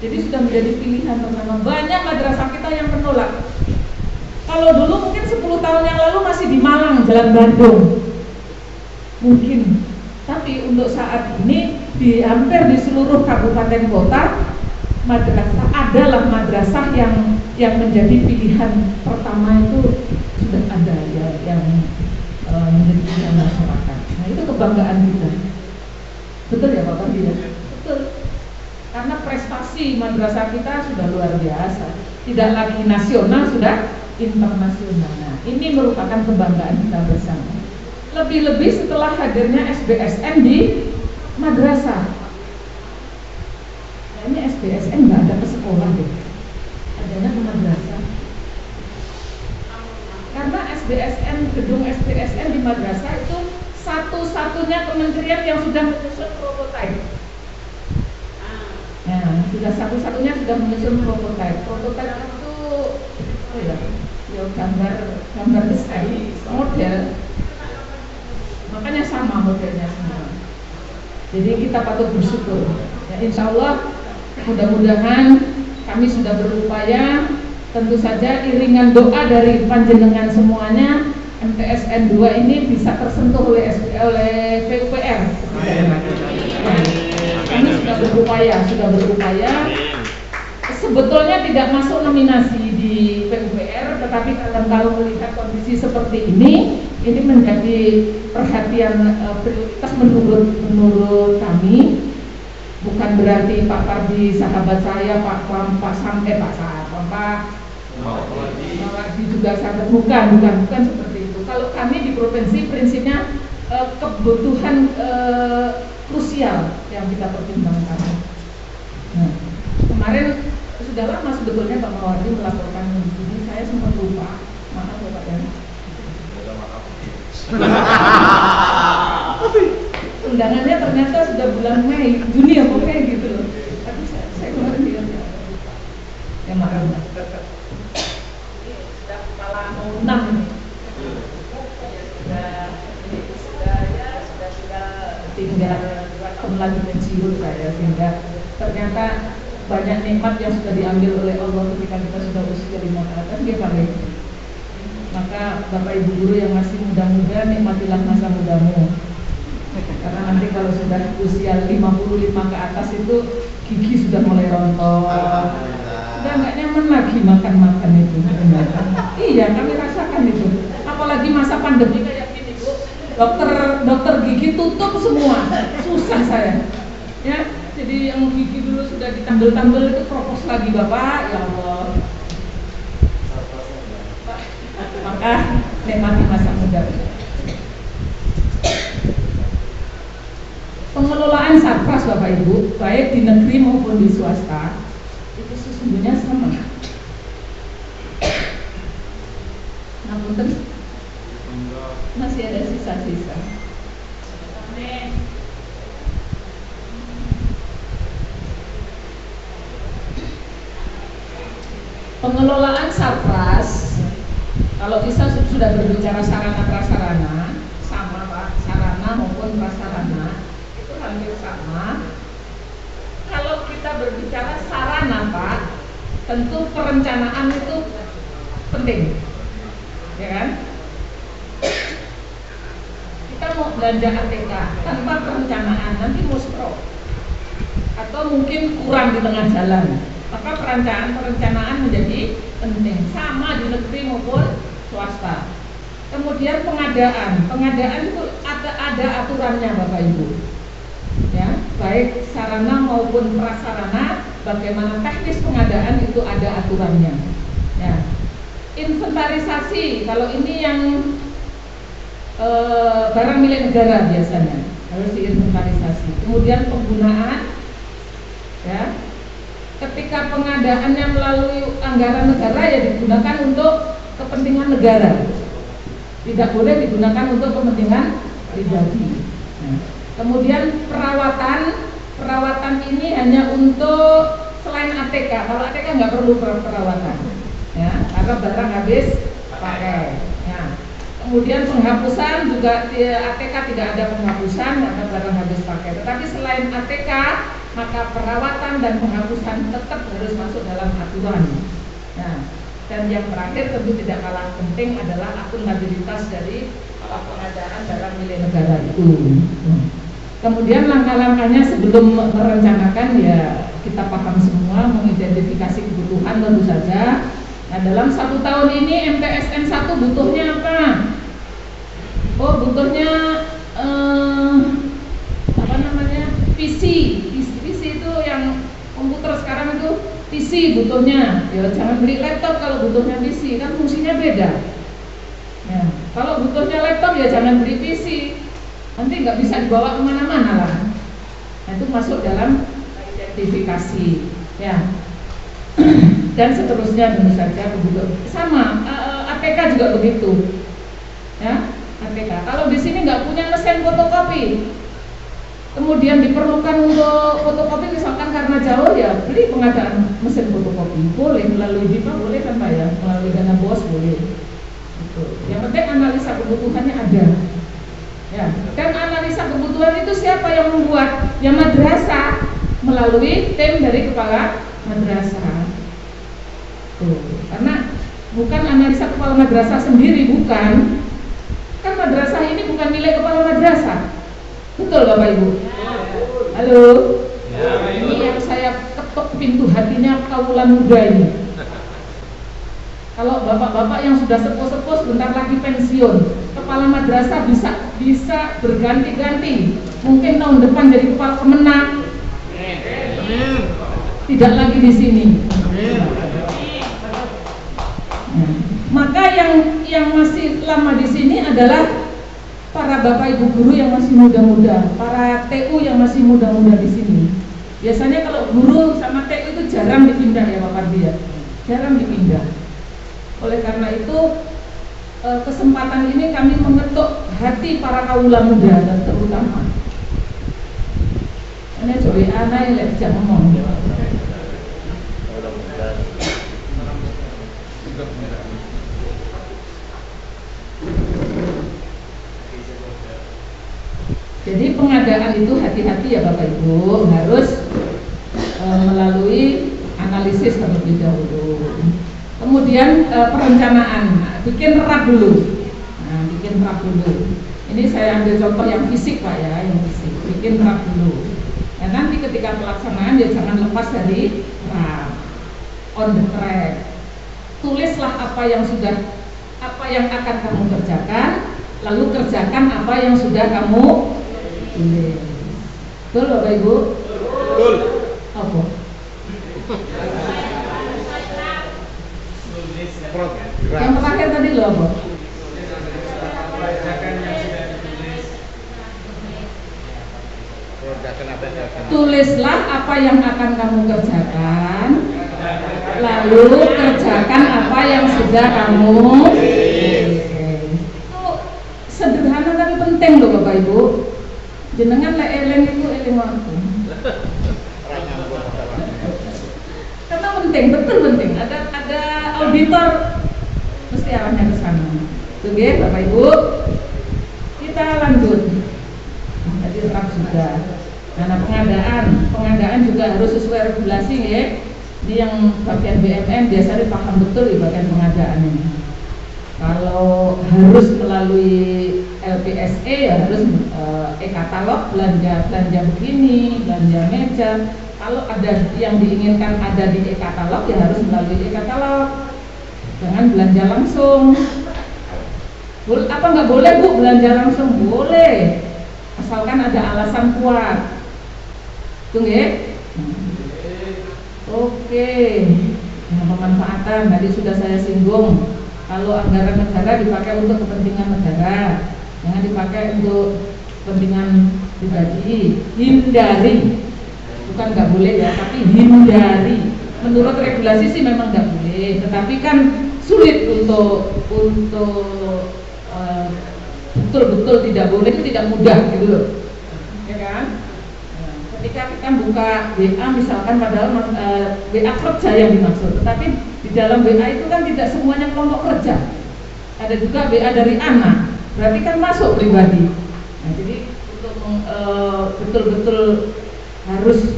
Jadi sudah menjadi pilihan pertama. Banyak madrasah kita yang menolak. Kalau dulu mungkin 10 tahun yang lalu masih di Malang, Jalan Bandung. Mungkin. Tapi untuk saat ini di hampir di seluruh kabupaten kota madrasah adalah madrasah yang menjadi pilihan pertama itu sudah ada ya yang menjadi pilihan masyarakat. Nah itu kebanggaan kita. Betul ya Bapak ya? Betul. Karena prestasi madrasah kita sudah luar biasa. Tidak lagi nasional, sudah internasional. Nah, ini merupakan kebanggaan kita bersama. Lebih-lebih setelah hadirnya SBSN di madrasah. Nah, ini SBSN nggak ada ke sekolah deh, adanya ke madrasah. Karena SBSN, gedung SBSN di madrasah itu satu-satunya kementerian yang sudah menyusun prototipe. Nah, sudah satu-satunya sudah menyusun prototipe. Prototipe itu gambar desain model. Makanya sama modelnya semua. Jadi kita patut bersyukur. Ya, insya Allah mudah-mudahan kami sudah berupaya. Tentu saja iringan doa dari panjenengan semuanya, MTSN 2 ini bisa tersentuh oleh PUPR. Kami sudah berupaya. Sebetulnya tidak masuk nominasi di PUPR, tetapi kalau melihat kondisi seperti ini menjadi perhatian prioritas menurut kami. Bukan berarti Pak Pardi sahabat saya, Pak Mawardi juga sahabat, bukan seperti itu. Kalau kami di provinsi prinsipnya kebutuhan krusial yang kita pertimbangkan. Nah, kemarin sudah lama sebetulnya Pak Mawardi melaporkan ini, saya sempat lupa, maaf Bapak ya. Undangannya ternyata sudah bulan Mei, Juni apa Mei gitu loh. Tapi saya kemarin bilang ya maaf. Sudah kepala mau 6 ini. Sudah tinggal 2 tahun lagi pensiun saya, sehingga ternyata banyak nikmat yang sudah diambil oleh Allah ketika kita sudah usia 5 ke atas, dia paling. Maka Bapak Ibu guru yang masih muda-muda, nikmatilah masa mudamu. Karena nanti kalau sudah usia 55 ke atas itu gigi sudah mulai rontok, sudah nggak nyaman lagi makan itu. Iya, kami rasakan itu. Apalagi masa pandemi kayak gini Bu, dokter gigi tutup semua, susah saya. Ya, jadi yang gigi dulu sudah ditambel-tambel itu kropos lagi Bapak, ya Allah. Maka nikmati masa muda. Pengelolaan sarpras Bapak Ibu, baik di negeri maupun di swasta, itu sesungguhnya sama. Namun masih ada sisa-sisa. Pengelolaan sarpras, kalau bisa sudah berbicara sarana prasarana, sama Pak, sarana maupun prasarana itu hampir sama. Kalau kita berbicara sarana Pak, tentu perencanaan itu penting, ya kan? Kita mau belanja ATK tanpa perencanaan nanti muspro atau mungkin kurang di tengah jalan. Maka perencanaan menjadi penting, sama di negeri maupun swasta. Kemudian pengadaan itu ada aturannya Bapak Ibu. Ya, baik sarana maupun prasarana, bagaimana teknis pengadaan itu ada aturannya. Ya. Inventarisasi, kalau ini yang barang milik negara biasanya harus diinventarisasi. Kemudian penggunaan, ya. Ketika pengadaannya melalui anggaran negara ya digunakan untuk kepentingan negara, tidak boleh digunakan untuk kepentingan pribadi. Nah, kemudian perawatan perawatan ini hanya untuk selain ATK. Kalau ATK nggak perlu perawatan, ya, karena barang habis pakai. Ya. Kemudian penghapusan juga ATK tidak ada penghapusan karena barang habis pakai. Tetapi selain ATK, maka perawatan dan penghapusan tetap harus masuk dalam aturan. Nah, dan yang terakhir tentu tidak kalah penting adalah akuntabilitas dari pengadaan barang milik negara itu. Kemudian langkah-langkahnya sebelum merencanakan, ya kita paham semua, mengidentifikasi kebutuhan tentu saja. Nah, dalam 1 tahun ini MTSN 1 butuhnya apa? Oh, butuhnya PC itu yang komputer sekarang itu PC butuhnya. Ya jangan beli laptop kalau butuhnya PC, kan fungsinya beda. Ya, kalau butuhnya laptop ya jangan beli PC, nanti nggak bisa dibawa kemana-mana lah. Nah, itu masuk dalam identifikasi, ya. Dan seterusnya tentu saja kebutuhan. Sama ATK juga begitu, ya. ATK. Kalau di sini nggak punya mesin fotokopi, kemudian diperlukan untuk fotokopi misalkan karena jauh, ya beli pengadaan mesin fotokopi. Boleh melalui BIPA, boleh kan Pak ya, melalui dana BOS boleh. Gitu. Yang penting analisa kebutuhannya ada. Ya. Dan analisa kebutuhan itu siapa yang membuat? Ya madrasah melalui tim dari kepala madrasah. Tuh. Karena bukan analisa kepala madrasah sendiri, bukan. Kan madrasah ini bukan milik kepala madrasah. Betul Bapak Ibu? Halo? Ya, ini yang saya ketuk pintu hatinya kaula muda ini. Kalau bapak-bapak yang sudah sepuh-sepuh sebentar lagi pensiun, kepala madrasah bisa berganti-ganti. Mungkin tahun depan jadi kepala kemenang. Tidak lagi di sini. Maka yang masih lama di sini adalah para bapak ibu guru yang masih muda-muda, para TU yang masih muda-muda di sini. Biasanya kalau guru sama TU itu jarang dipindah ya Bapak dia, jarang dipindah. Oleh karena itu kesempatan ini kami mengetuk hati para kaula muda dan terutama ini coba anak yang tidak ngomong. Jadi pengadaan itu hati-hati ya Bapak Ibu, harus melalui analisis terlebih dahulu. Kemudian perencanaan, bikin RAP dulu. Nah, bikin RAP dulu. Ini saya ambil contoh yang fisik Pak ya, yang fisik. Bikin RAP dulu. Dan nanti ketika pelaksanaan ya jangan lepas dari RAP. On the track. Tulislah apa yang akan kamu kerjakan, lalu kerjakan apa yang sudah kamu tulis. Betul Bapak Ibu? Betul. Apa? Yang terakhir tadi loh apa? Tulislah apa yang akan kamu kerjakan, lalu kerjakan apa yang sudah kamu. Itu sederhana tapi penting loh Bapak Ibu. Jenengan lek eling itu eling waktu. Karena penting, betul penting. Ada auditor mesti arahnya ke sana. Oke, Bapak Ibu. Kita lanjut. Tadi RAP sudah. Karena pengadaan juga harus sesuai regulasi ya. Ini yang bagian BMN biasanya paham betul di bagian pengadaan ini. Kalau harus melalui LPSE ya harus e-katalog, belanja begini, belanja meja. Kalau ada yang diinginkan ada di e-katalog ya harus melalui e-katalog. Jangan belanja langsung. Apa nggak boleh Bu belanja langsung? Boleh, asalkan ada alasan kuat. Tunggu ya. Oke. Nah, pemanfaatan tadi sudah saya singgung. Kalau anggaran negara dipakai untuk kepentingan negara, jangan dipakai untuk kepentingan pribadi. Hindari, bukan nggak boleh ya, tapi hindari. Menurut regulasi sih memang nggak boleh, tetapi kan sulit untuk betul-betul tidak boleh itu tidak mudah gitu loh, ya kan? Nah, ketika kita buka WA misalkan, padahal WA kerja yang dimaksud, tetapi di dalam WA itu kan tidak semuanya kelompok kerja, ada juga WA dari anak, berarti kan masuk pribadi. Nah, jadi untuk betul-betul harus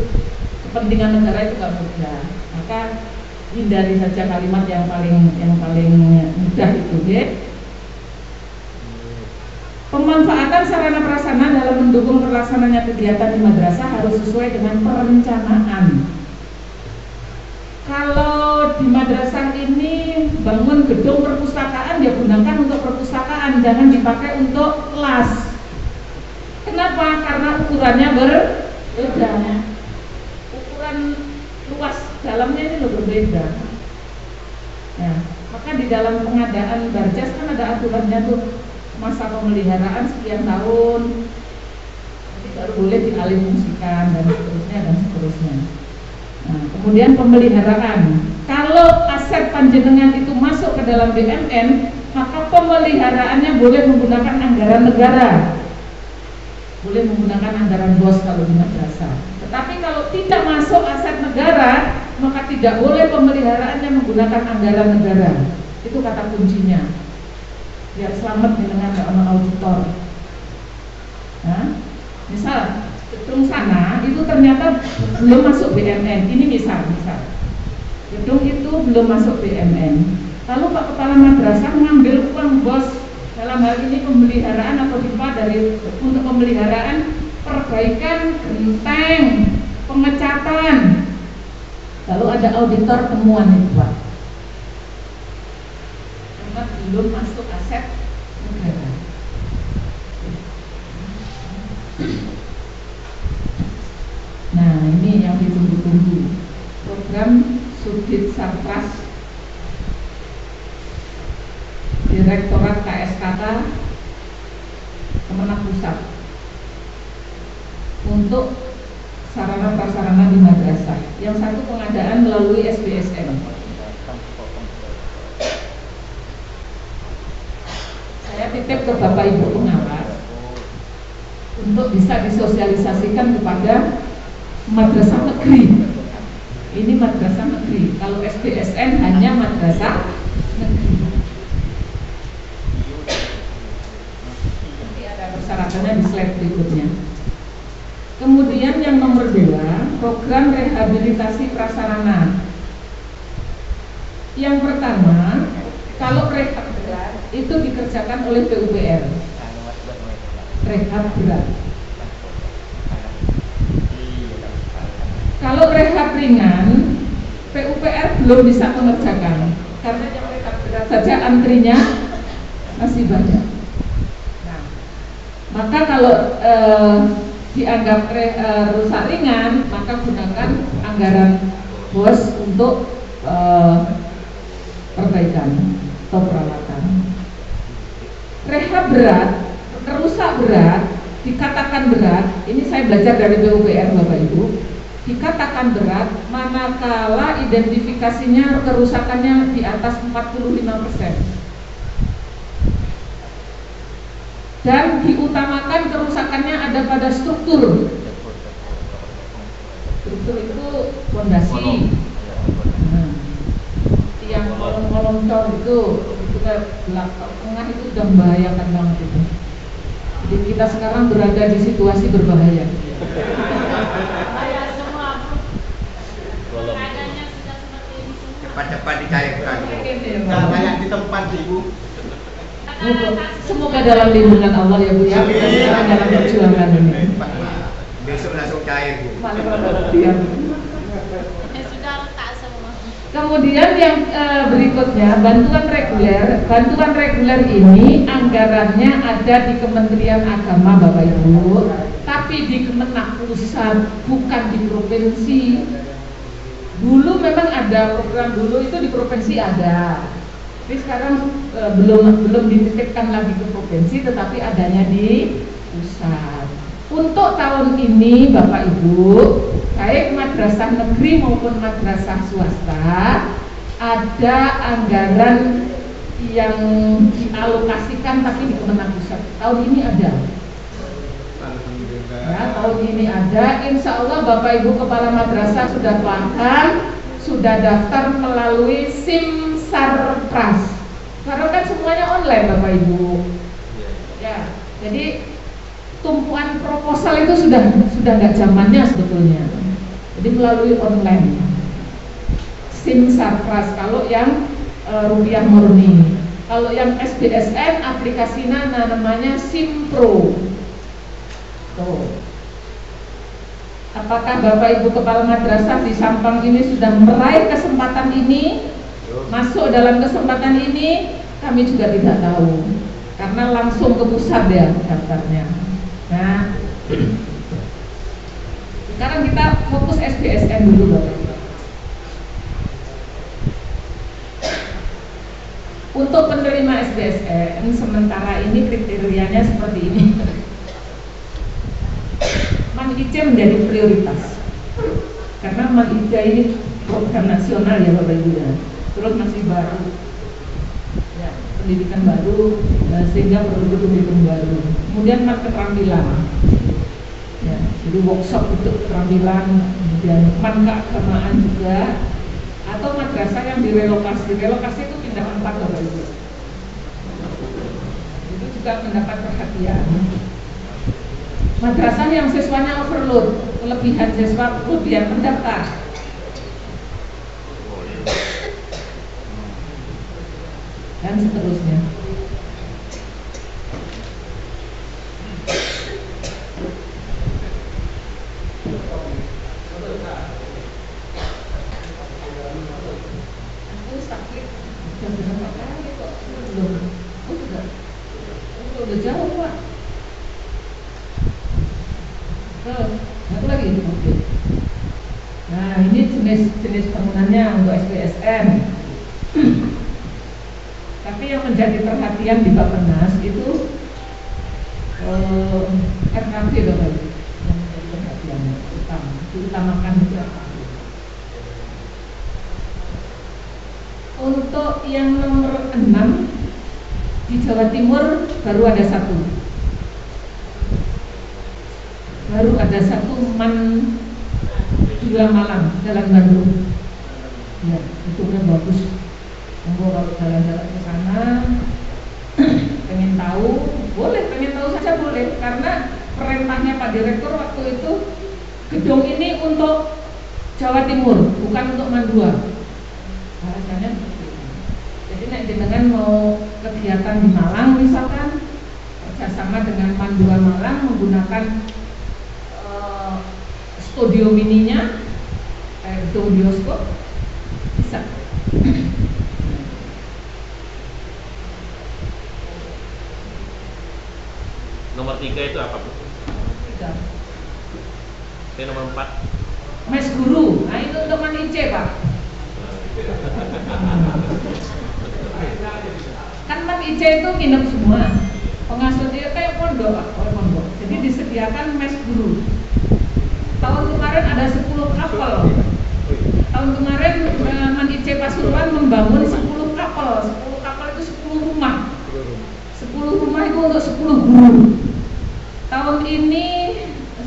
kepentingan negara itu gak mudah, maka hindari saja kalimat yang paling mudah itu ya. Pemanfaatan sarana prasarana dalam mendukung terlaksananya kegiatan di madrasah harus sesuai dengan perencanaan. Kalau di madrasah ini bangun gedung perpustakaan, ya gunakan untuk perpustakaan, jangan dipakai untuk kelas. Kenapa? Karena ukurannya berbeda. Ukuran luas dalamnya ini loh berbeda. Ya, maka di dalam pengadaan barjas kan ada aturannya tuh, masa pemeliharaan sekian tahun, nanti baru boleh dialihfungsikan dan seterusnya. Nah, kemudian pemeliharaan, kalau aset panjenengan itu masuk ke dalam BUMN, maka pemeliharaannya boleh menggunakan anggaran negara, boleh menggunakan anggaran BOS kalau di madrasah. Tetapi kalau tidak masuk aset negara, maka tidak boleh pemeliharaannya menggunakan anggaran negara. Itu kata kuncinya. Biar selamat dengan auditor. Nah, misal gedung sana itu ternyata belum masuk BUMN. Ini misal gedung itu belum masuk BUMN. Lalu Pak Kepala Madrasah mengambil uang BOS, dalam hal ini pemeliharaan atau DIPA untuk pemeliharaan perbaikan genteng, pengecatan. Lalu ada auditor temuan itu Pak, belum masuk aset negara. Nah, ini yang ditunggu-tunggu, program Sudit Sarpras Direktorat KSKK Kemenag Pusat untuk sarana prasarana di madrasah. Yang satu pengadaan melalui SBSN. Saya titip ke Bapak Ibu pengawas untuk bisa disosialisasikan kepada madrasah negeri. Ini madrasah negeri. Kalau SBSN hanya madrasah negeri. Nanti ada persyaratannya di slide berikutnya. Kemudian yang nomor 2, program rehabilitasi prasarana. Yang pertama, kalau rehab berat itu dikerjakan oleh PUPR. Rehab berat. Kalau rehab ringan, PUPR belum bisa mengerjakan karena yang rehab berat saja antrinya masih banyak. Nah, maka kalau dianggap rusak ringan, maka gunakan anggaran BOS untuk perbaikan atau perawatan. Rehab berat, rusak berat, dikatakan berat. Ini saya belajar dari PUPR Bapak Ibu. Dikatakan berat manakala identifikasinya kerusakannya di atas 45%. Dan diutamakan kerusakannya ada pada struktur. Struktur itu fondasi. Nah, yang kolom-kolom cor itu ke belakang tengah itu sudah membahayakan banget itu. Jadi kita sekarang berada di situasi berbahaya. Cepat-cepat dicairkan. Jangan di tempat Ibu. Semoga dalam lindungan Allah ya Bu ya, kita dalam perjuangan ini. Besok langsung cair Bu. Kemudian yang berikutnya bantuan reguler. Bantuan reguler ini anggarannya ada di Kementerian Agama Bapak Ibu, tapi di Kemenag Pusat, bukan di provinsi. Dulu memang ada program, dulu itu di provinsi ada, tapi sekarang belum dititipkan lagi ke provinsi, tetapi adanya di pusat. Untuk tahun ini Bapak Ibu, baik madrasah negeri maupun madrasah swasta, ada anggaran yang dialokasikan tapi di Kemenag Pusat. Tahun ini ada. Ya, tahun ini ada. Insya Allah Bapak Ibu Kepala Madrasah sudah paham, sudah daftar melalui Simsarpras. Karena kan semuanya online Bapak Ibu. Ya, jadi tumpuan proposal itu sudah nggak zamannya sebetulnya. Jadi melalui online. Simsarpras kalau yang rupiah murni. Kalau yang SBSN aplikasinya namanya Simpro. Tuh. Apakah Bapak Ibu Kepala Madrasah di Sampang ini sudah meraih kesempatan ini, masuk dalam kesempatan ini? Kami juga tidak tahu, karena langsung ke pusat ya daftarnya. Nah, sekarang kita fokus SBSN dulu Bapak Ibu. Untuk penerima SBSN sementara ini kriterianya seperti ini. MAN-IJ menjadi prioritas karena MAN-IJ ini program nasional ya Bapak Ibu ya. Terus masih baru ya, pendidikan baru sehingga perlu pendidikan baru. Kemudian MAN keterampilan ya, jadi workshop untuk keterampilan, kemudian MAN keagamaan juga, atau madrasah yang direlokasi. Relokasi itu pindah tempat Bapak Ibu, itu juga mendapat perhatian. Madrasah yang siswanya overload, kelebihan siswa, kelebihan pendaftar. Dan seterusnya. Aku sakit, udah berapa kali kok belum? Udah jauh Pak. Satu lagi. Oke. Nah, ini jenis bangunannya untuk SBSN. Tapi yang menjadi perhatian di Bappenas itu RKB Bapak Ibu. Yang menjadi perhatian utama, diutamakan itu apa? Untuk yang nomor 6 di Jawa Timur baru ada satu. Baru ada satu MAN 2 Malang, Jalan Bandung. Ya, itu udah bagus. Monggo kalau jalan-jalan ke sana, pengen tahu, boleh, pengen tahu saja boleh. Karena perintahnya Pak Direktur waktu itu, gedung ini untuk Jawa Timur, bukan untuk MAN 2. Bahasanya seperti itu. Jadi nek jenengan mau kegiatan di Malang misalkan, kerjasama dengan MAN 2 Malang menggunakan studio mininya, gedung bioskop, bisa. Nomor 3 itu apa Bu? 3. Nomor 4. Mes guru, nah itu untuk MAN-IJ Pak. Kan MAN-IJ itu nginep semua. Pengasuh dia kayak pondok Pak, pondok. Jadi disediakan mes guru. Tahun kemarin ada 10 kapal. Tahun kemarin MAN-IJ Pasuruan membangun 10 kapal. 10 kapal itu 10 rumah. 10 rumah itu untuk 10 guru. Tahun ini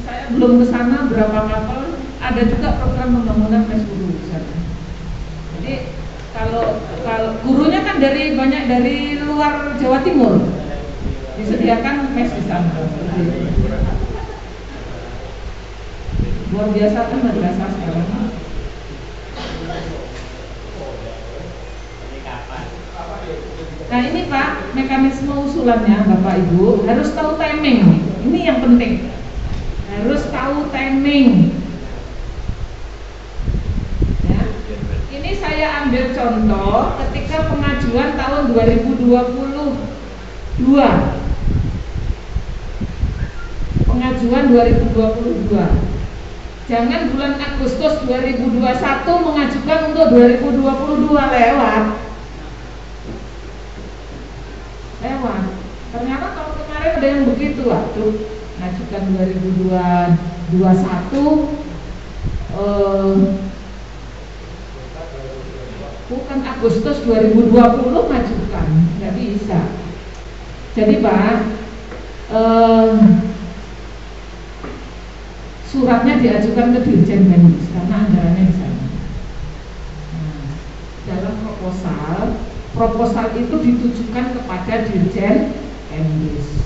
saya belum ke sana berapa kapal. Ada juga program pembangunan mes guru di sana. Jadi kalau gurunya kan banyak dari luar Jawa Timur, disediakan mes di sana. Luar biasa kan madrasah sekarang. Nah ini Pak, mekanisme usulannya Bapak Ibu harus tahu timing. Ini yang penting. Harus tahu timing. Ya. Ini saya ambil contoh ketika pengajuan tahun 2022. Pengajuan 2022. Jangan bulan Agustus 2021 mengajukan untuk 2022 lewat. Ternyata tahun kemarin ada yang begitu waktu mengajukan 2021 bukan Agustus 2020 mengajukan, nggak bisa. Jadi Pak, suratnya diajukan ke Dirjen Mendes karena anggarannya di sana. Nah, dalam proposal itu ditujukan kepada Dirjen Mendes.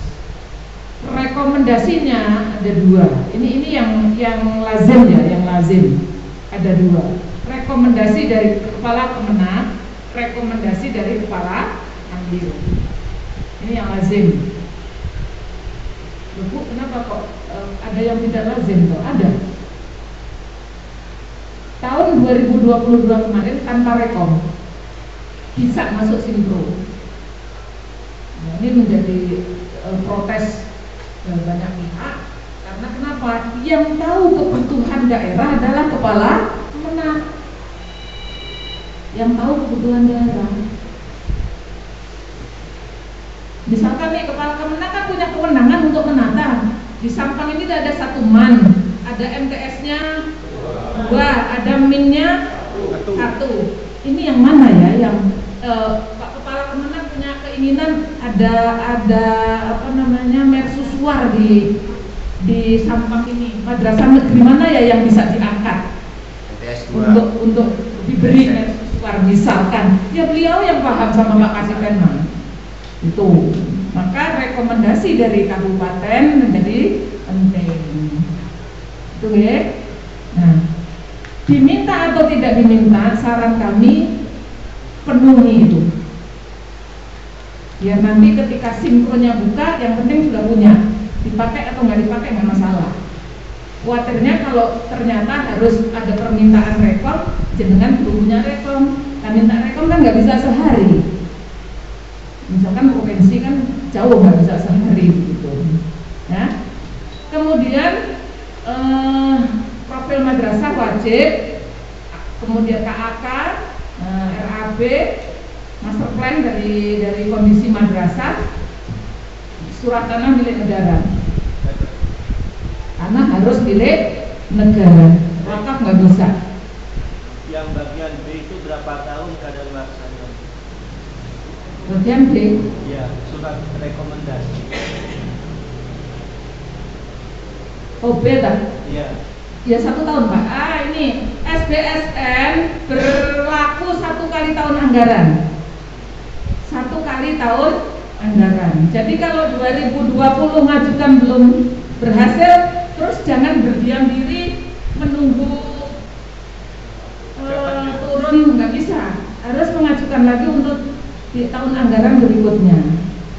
Rekomendasinya ada 2. Ini yang lazim ya, yang lazim ada 2. Rekomendasi dari Kepala Kemenag, rekomendasi dari Kepala Amdil. Ini yang lazim. Loh, Bu, kenapa kok ada yang tidak lazim kok? Ada. Tahun 2022 kemarin tanpa rekom bisa masuk Simpro. Nah, ini menjadi protes banyak pihak karena kenapa? Yang tahu kebutuhan daerah adalah Kepala Kemenag. Yang tahu kebutuhan daerah. Misalkan nih Kepala Kemenag kan punya kewenangan untuk menata. Di Sampang ini ada 1 man, ada MTS-nya 2, ada min-nya 1. Ini yang mana ya yang Pak Kepala Kemenag punya keinginan ada apa namanya mercusuar di Sampang ini. Madrasah negeri mana ya yang bisa diangkat untuk diberi mercusuar misalkan? Ya beliau yang paham sama Pak Kasipenma. Itu maka rekomendasi dari kabupaten menjadi penting itu ya. Nah, diminta atau tidak diminta, saran kami penuhi itu biar nanti ketika sinkronnya buka yang penting sudah punya, dipakai atau nggak dipakai nggak masalah. Khawatirnya kalau ternyata harus ada permintaan rekom, jenengan belum punya rekom, nah minta rekom kan nggak bisa sehari. Misalkan provinsi kan jauh nggak bisa sehari gitu, ya. Kemudian profil madrasah wajib, kemudian KAK, RAB, master plan dari kondisi madrasah, surat tanah milik negara, karena harus milik negara, wakaf nggak bisa. Yang bagian B itu berapa tahun kadaluarsa? Bagian B? Ya, surat rekomendasi. Oh, B tak? Iya. Ya 1 tahun Pak. Ini SBSN berlaku 1 kali tahun anggaran. 1 kali tahun anggaran. Jadi kalau 2020 ngajukan belum berhasil, terus jangan berdiam diri menunggu turun, nggak bisa. Harus mengajukan lagi untuk di tahun anggaran berikutnya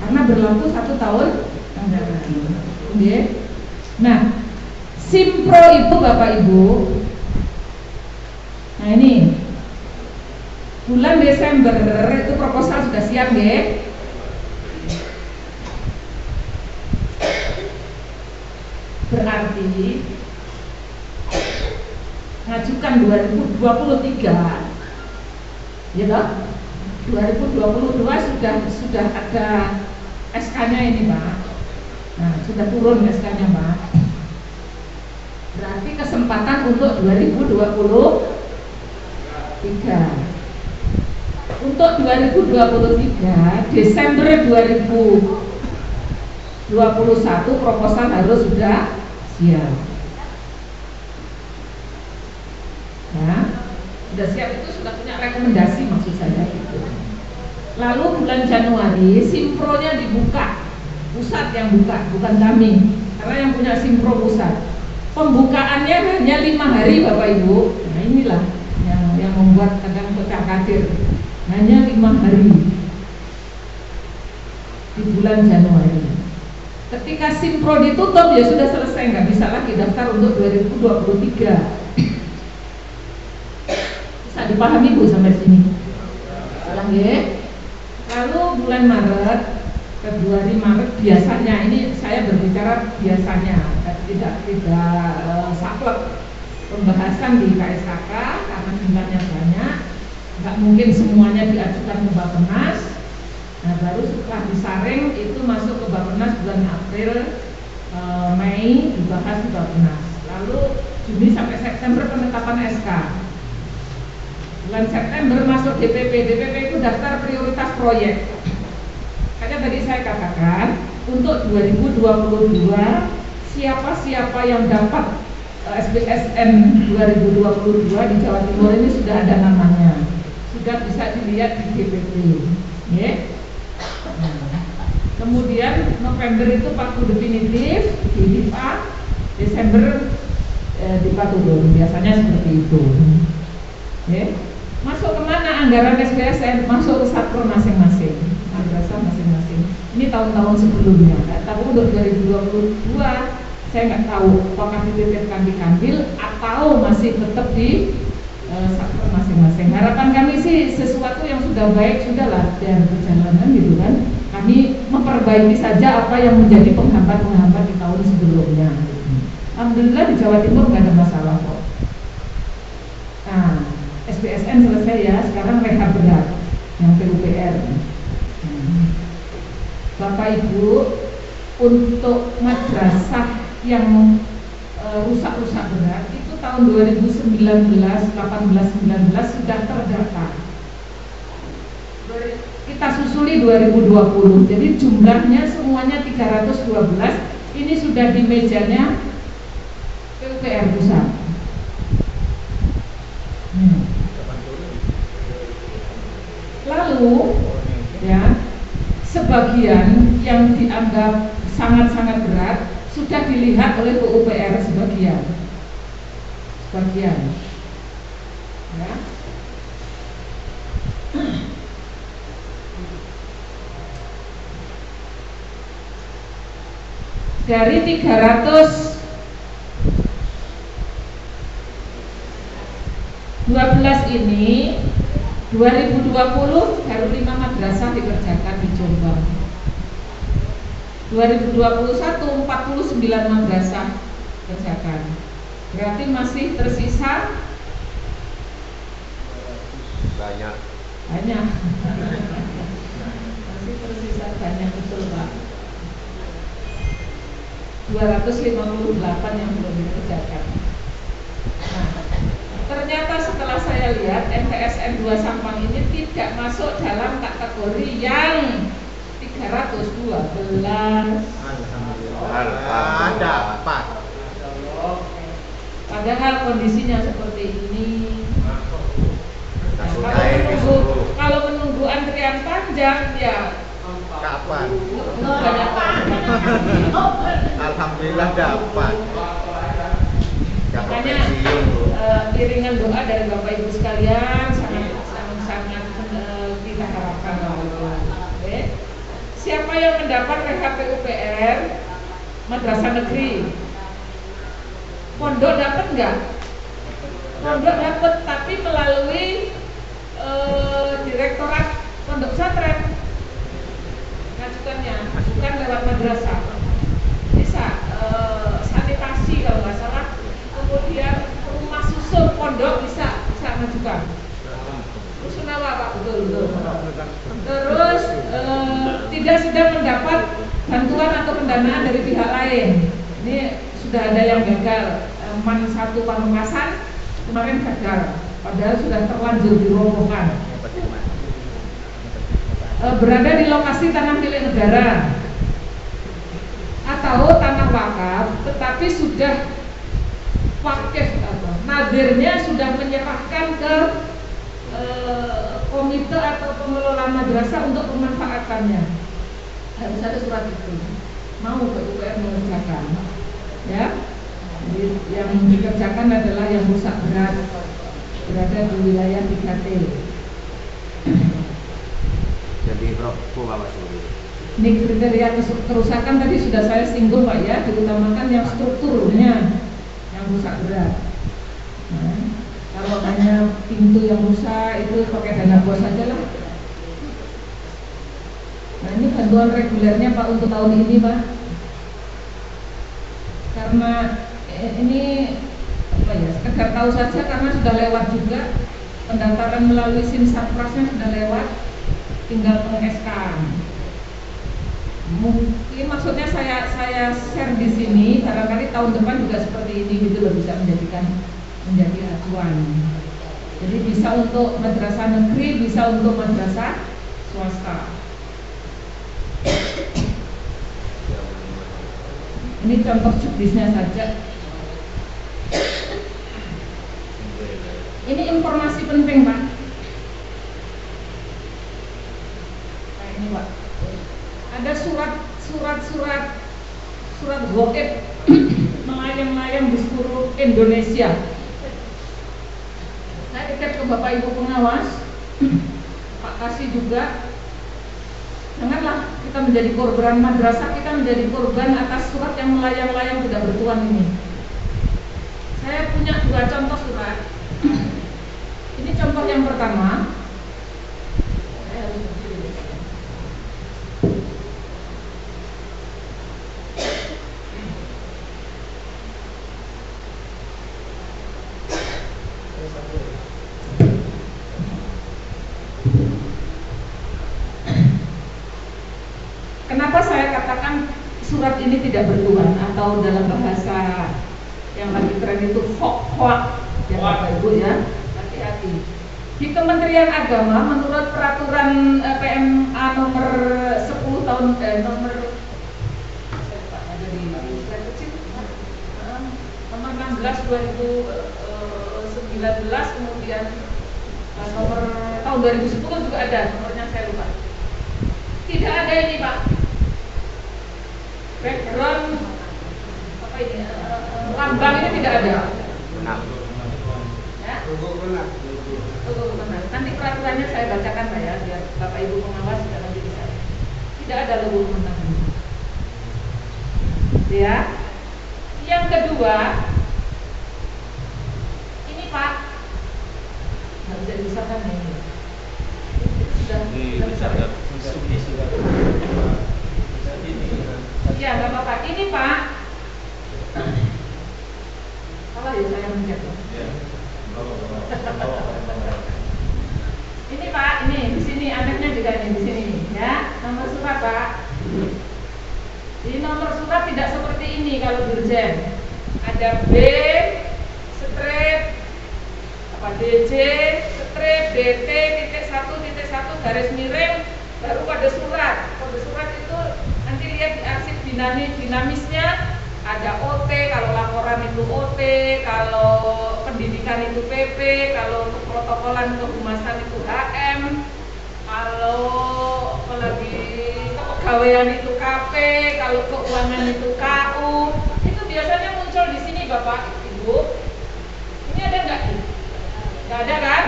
karena berlaku 1 tahun anggaran. Okay. Nah, Simpro itu Bapak Ibu, nah ini bulan Desember itu proposal sudah siap ya. Berarti ngajukan 2023 ya toh? 2022 sudah ada SK-nya ini Pak. Nah, sudah turun SK-nya Pak. Berarti kesempatan untuk 2023. Untuk 2023 Desember 2021 proposal harus sudah siap. Ya, sudah siap itu sudah punya rekomendasi maksud saya itu. Lalu bulan Januari Simpronya dibuka, pusat yang buka, bukan kami, karena yang punya Simpro pusat. Pembukaannya hanya 5 hari Bapak Ibu. Nah inilah yang membuat kadang pecah kadir. Hanya 5 hari di bulan Januari. Ketika Simpro ditutup ya sudah selesai, nggak bisa lagi daftar untuk 2023. Bisa dipahami Bu sampai sini? Salah ya. Lalu bulan Maret, Februari, Maret biasanya, ini saya berbicara biasanya, tidak saklek pembahasan di KSKK karena jumlahnya banyak, nggak mungkin semuanya diajukan ke Bappenas. Nah baru setelah disaring itu masuk ke Bappenas bulan April, Mei dibahas di Bappenas. Lalu Juni sampai September penetapan SK. Bulan September masuk DPP. DPP itu daftar prioritas proyek. Kayak tadi saya katakan, untuk 2022 siapa yang dapat SBSN 2022 di Jawa Timur ini sudah ada namanya, sudah bisa dilihat di DPP. Ya. Kemudian November itu waktu definitif di DIPA, Desember DIPA turun, biasanya seperti itu. Ya. Masuk kemana anggaran SBSN? Masuk ke satpol masing-masing, madrasah masing-masing. Ini tahun-tahun sebelumnya. Tapi untuk 2022 saya nggak tahu apakah dititipkan di Kanwil atau masih tetap di satpol masing-masing. Harapan kami sih sesuatu yang sudah baik sudahlah dan perjalanan gitu kan. Kami memperbaiki saja apa yang menjadi penghambat-penghambat di tahun sebelumnya. Alhamdulillah di Jawa Timur nggak ada masalah kok. Nah, SBSN selesai ya, sekarang rehab berat yang PUPR. Bapak Ibu, untuk madrasah yang rusak-rusak berat itu tahun 2019, 18, 19 sudah terdata. Kita susuli 2020, jadi jumlahnya semuanya 312. Ini sudah di mejanya PUPR pusat. Lalu ya, sebagian yang dianggap sangat-sangat berat sudah dilihat oleh PUPR sebagian ya. Dari 312 ini 2020 baru 5 madrasah dikerjakan di Jombang. 2021 49 madrasah kerjakan. Berarti masih tersisa banyak. Masih tersisa banyak, betul Pak. 258 yang belum dikerjakan. Nah, ternyata setelah saya lihat MTSN 2 Sampang ini tidak masuk dalam kategori yang 312. Alhamdulillah dapat. Padahal kondisinya seperti ini. Kalau menunggu antrian panjang ya Kapan? banyak. Alhamdulillah dapat. Makanya iringan doa dari Bapak Ibu sekalian sangat kita harapkan. Siapa yang mendapat PUPR madrasah negeri? Pondok dapat enggak? Pondok dapat, tapi melalui Direktorat Pondok Pesantren ngajukannya, bukan lewat madrasah. Bisa sanitasi kalau nggak salah, kemudian rumah susun pondok bisa ngajukan. Rusunawa Pak, betul. Terus tidak sedang mendapat bantuan atau pendanaan dari pihak lain. Ini sudah ada yang gagal. MAN 1 Pamekasan kemarin gagal, padahal sudah terlanjur dirobohkan. Berada di lokasi tanah milik negara atau tanah wakaf, tetapi sudah wakif atau nadirnya sudah menyerahkan ke komite atau pengelola madrasah untuk memanfaatkannya. Harus ada surat itu. Mau PUPR mengerjakan, ya. Jadi yang dikerjakan adalah yang rusak berat, berada di wilayah 3T. Jadi rokok Bapak Suri. Ini kriteria kerusakan tadi sudah saya singgung Pak ya, diutamakan yang strukturnya yang rusak berat. Nah, kalau hanya pintu yang rusak itu pakai dana bos saja lah. Nah ini bantuan regulernya Pak untuk tahun ini Pak, karena ini apa ya, sekedar tahu saja karena sudah lewat juga pendaftaran melalui SIM Satprasnya sudah lewat, tinggal peng-SK. Mungkin maksudnya saya share di sini, barangkali tahun depan juga seperti ini gitu loh, bisa menjadi acuan. Jadi bisa untuk madrasah negeri, bisa untuk madrasah swasta. Ini contoh juknisnya saja. Ini informasi penting, Pak. Nah, ini, Pak. Ada surat goib melayang-layang di seluruh Indonesia. Saya titip ke Bapak Ibu pengawas, Pak Kasih juga. Janganlah kita menjadi korban, madrasah kita menjadi korban atas surat yang melayang-layang tidak bertuan ini. Saya punya 2 contoh surat. Ini contoh yang pertama. Saya harus berdiri. Kenapa saya katakan surat ini tidak bertuan, atau dalam bahasa yang lagi tren itu hoax ya Bapak Ibu ya, hati-hati. Di Kementerian Agama menurut peraturan PMA nomor 10 tahun nomor 16 2019, kemudian nomor tahun 2010 juga ada nomornya, saya lupa. Tidak ada ini, Pak. Background apa ini? Lambang ini tidak ada. Ya? Nanti peraturannya saya bacakan Pak ya, biar Bapak Ibu pengawas juga nanti bisa. Tidak ada logo kemenangan. Ya. Yang kedua, ini Pak, nggak bisa dibesarkan ini. Sudah dibesarkan. Ya, nggak apa-apa. Ini Pak. Salah ya saya mencet. Ini Pak, ini di sini anehnya juga ini di sini ya. Nomor surat Pak. Di nomor surat tidak seperti ini kalau Dirjen. Ada B strip apa DJ strip DT titik 1 garis miring baru pada surat. Pada surat itu nanti lihat di arsip dinamisnya ada OT, kalau laporan itu OT, kalau pendidikan itu PP, kalau untuk protokolan kehumasan itu HM, kalau apalagi kepegawaian itu KP, kalau keuangan itu KU. Itu biasanya muncul di sini Bapak Ibu. Ini ada nggak? Nggak ada kan?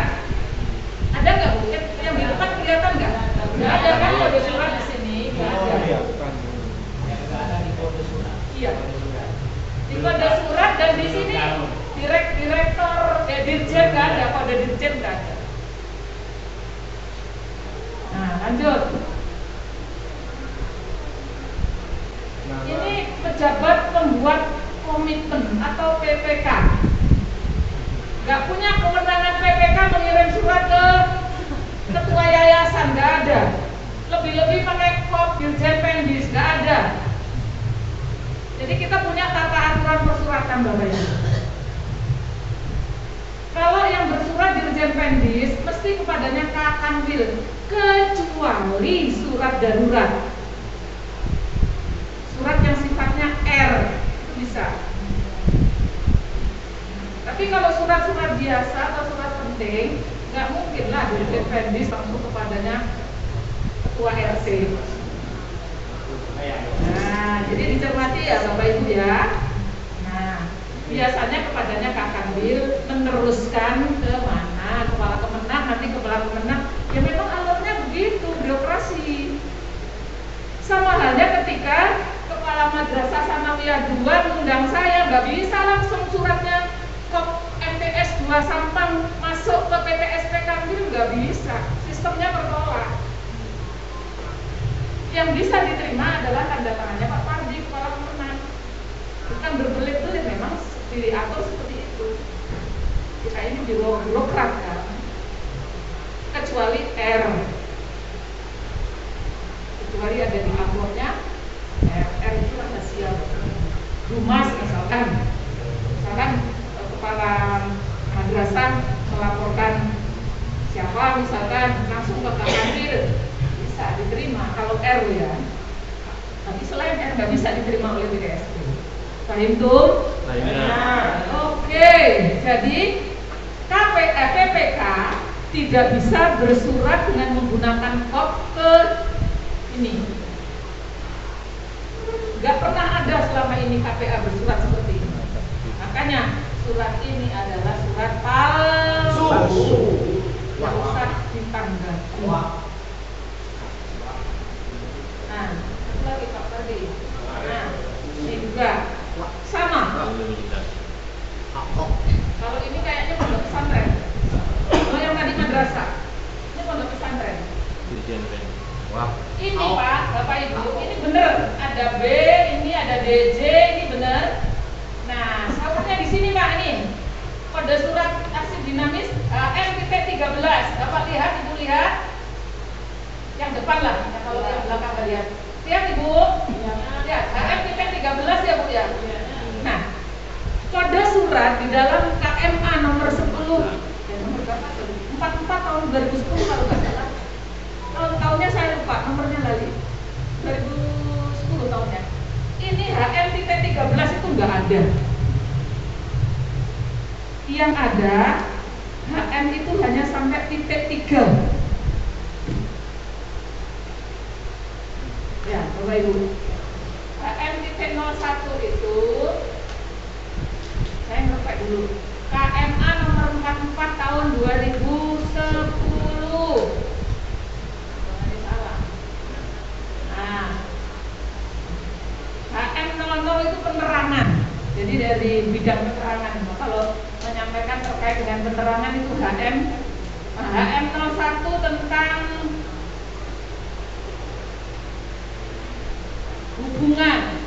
Ada nggak Bu? Yang di depan kelihatan nggak? Nggak ada kan kode surat di sini? Nggak ada. Iya. Di kode surat dan di sini direktur dirjen nggak ada, kode dirjen nggak ada. Nah lanjut. Ini pejabat pembuat komitmen atau PPK. Nggak punya kewenangan PPK mengirim surat ke ketua yayasan, nggak ada. Lebih-lebih pakai kop Dirjen Pendis, nggak ada. Jadi kita punya tata aturan persuratan Bapak Ibu. Kalau yang bersurat Dirjen Pendis mesti kepadanya Kakanwil, kecuali surat darurat. Surat yang sifatnya R itu bisa. Tapi kalau surat-surat biasa atau surat penting, nggak mungkin lah Dirjen Pendis langsung kepadanya ketua RC. Nah, jadi dicermati ya Bapak Ibu ya. Nah, biasanya kepadanya Kakanwil meneruskan ke mana, kepala Kemenang, nanti kepala Kemenang. Ya memang alurnya begitu, birokrasi. Sama halnya ketika kepala Madrasah Sanawiyah 2 mengundang saya, nggak bisa langsung suratnya ke MTS 2 Sampang masuk ke PTSP Kanwil, nggak bisa. Sistemnya bertolak. Yang bisa diterima adalah tanda tangannya Pak Pardi, kepala Kemenang. Bukan berbelit-belit, memang diatur seperti itu. Kita ini birokrat kan. Kecuali R. Kecuali ada di amplopnya R itu rahasia. Dumas misalkan kepala madrasah melaporkan siapa misalkan langsung ke Kakanwil, bisa diterima kalau R ya. Tapi selain R nggak bisa diterima oleh BDSP. Paham tuh? Nah, oke. Jadi KP PPK tidak bisa bersurat dengan menggunakan kop ke ini. Nggak pernah ada selama ini KPA bersurat seperti ini. Makanya surat ini adalah surat palsu. Yang usah ditanggapi. Nah, lagi Pak tadi. Nah, ini juga sama. Kalau ini kayaknya pondok pesantren. Kalau yang tadi madrasah, ini pondok pesantren. Ini Pak, Bapak Ibu, ini bener. Ada B, ini ada DJ, ini bener. Nah, salahnya di sini Pak nih. Kode surat arsip dinamis M-13. Bapak lihat, Ibu lihat. Yang depan lah, ya, kalau yang belakang nggak lihat. Lihat Ibu. Lihat, M-13 ya Bu ya. Nah, kode surat di dalam KMA nomor 10 ya, nomor berapa? 44 tahun 2010 kalau nggak salah. Tahunnya saya lupa, nomornya lagi 2010 tahunnya. Ini HM-13 itu nggak ada. Yang ada HM itu hanya sampai titik 3. Ya, Bapak Ibu. HM-01 itu saya ngepek dulu. KMA nomor 44 tahun 2010. Nah, HM00 itu penerangan. Jadi dari bidang penerangan. Kalau menyampaikan terkait dengan penerangan itu HM. Nah, HM01 tentang hubungan.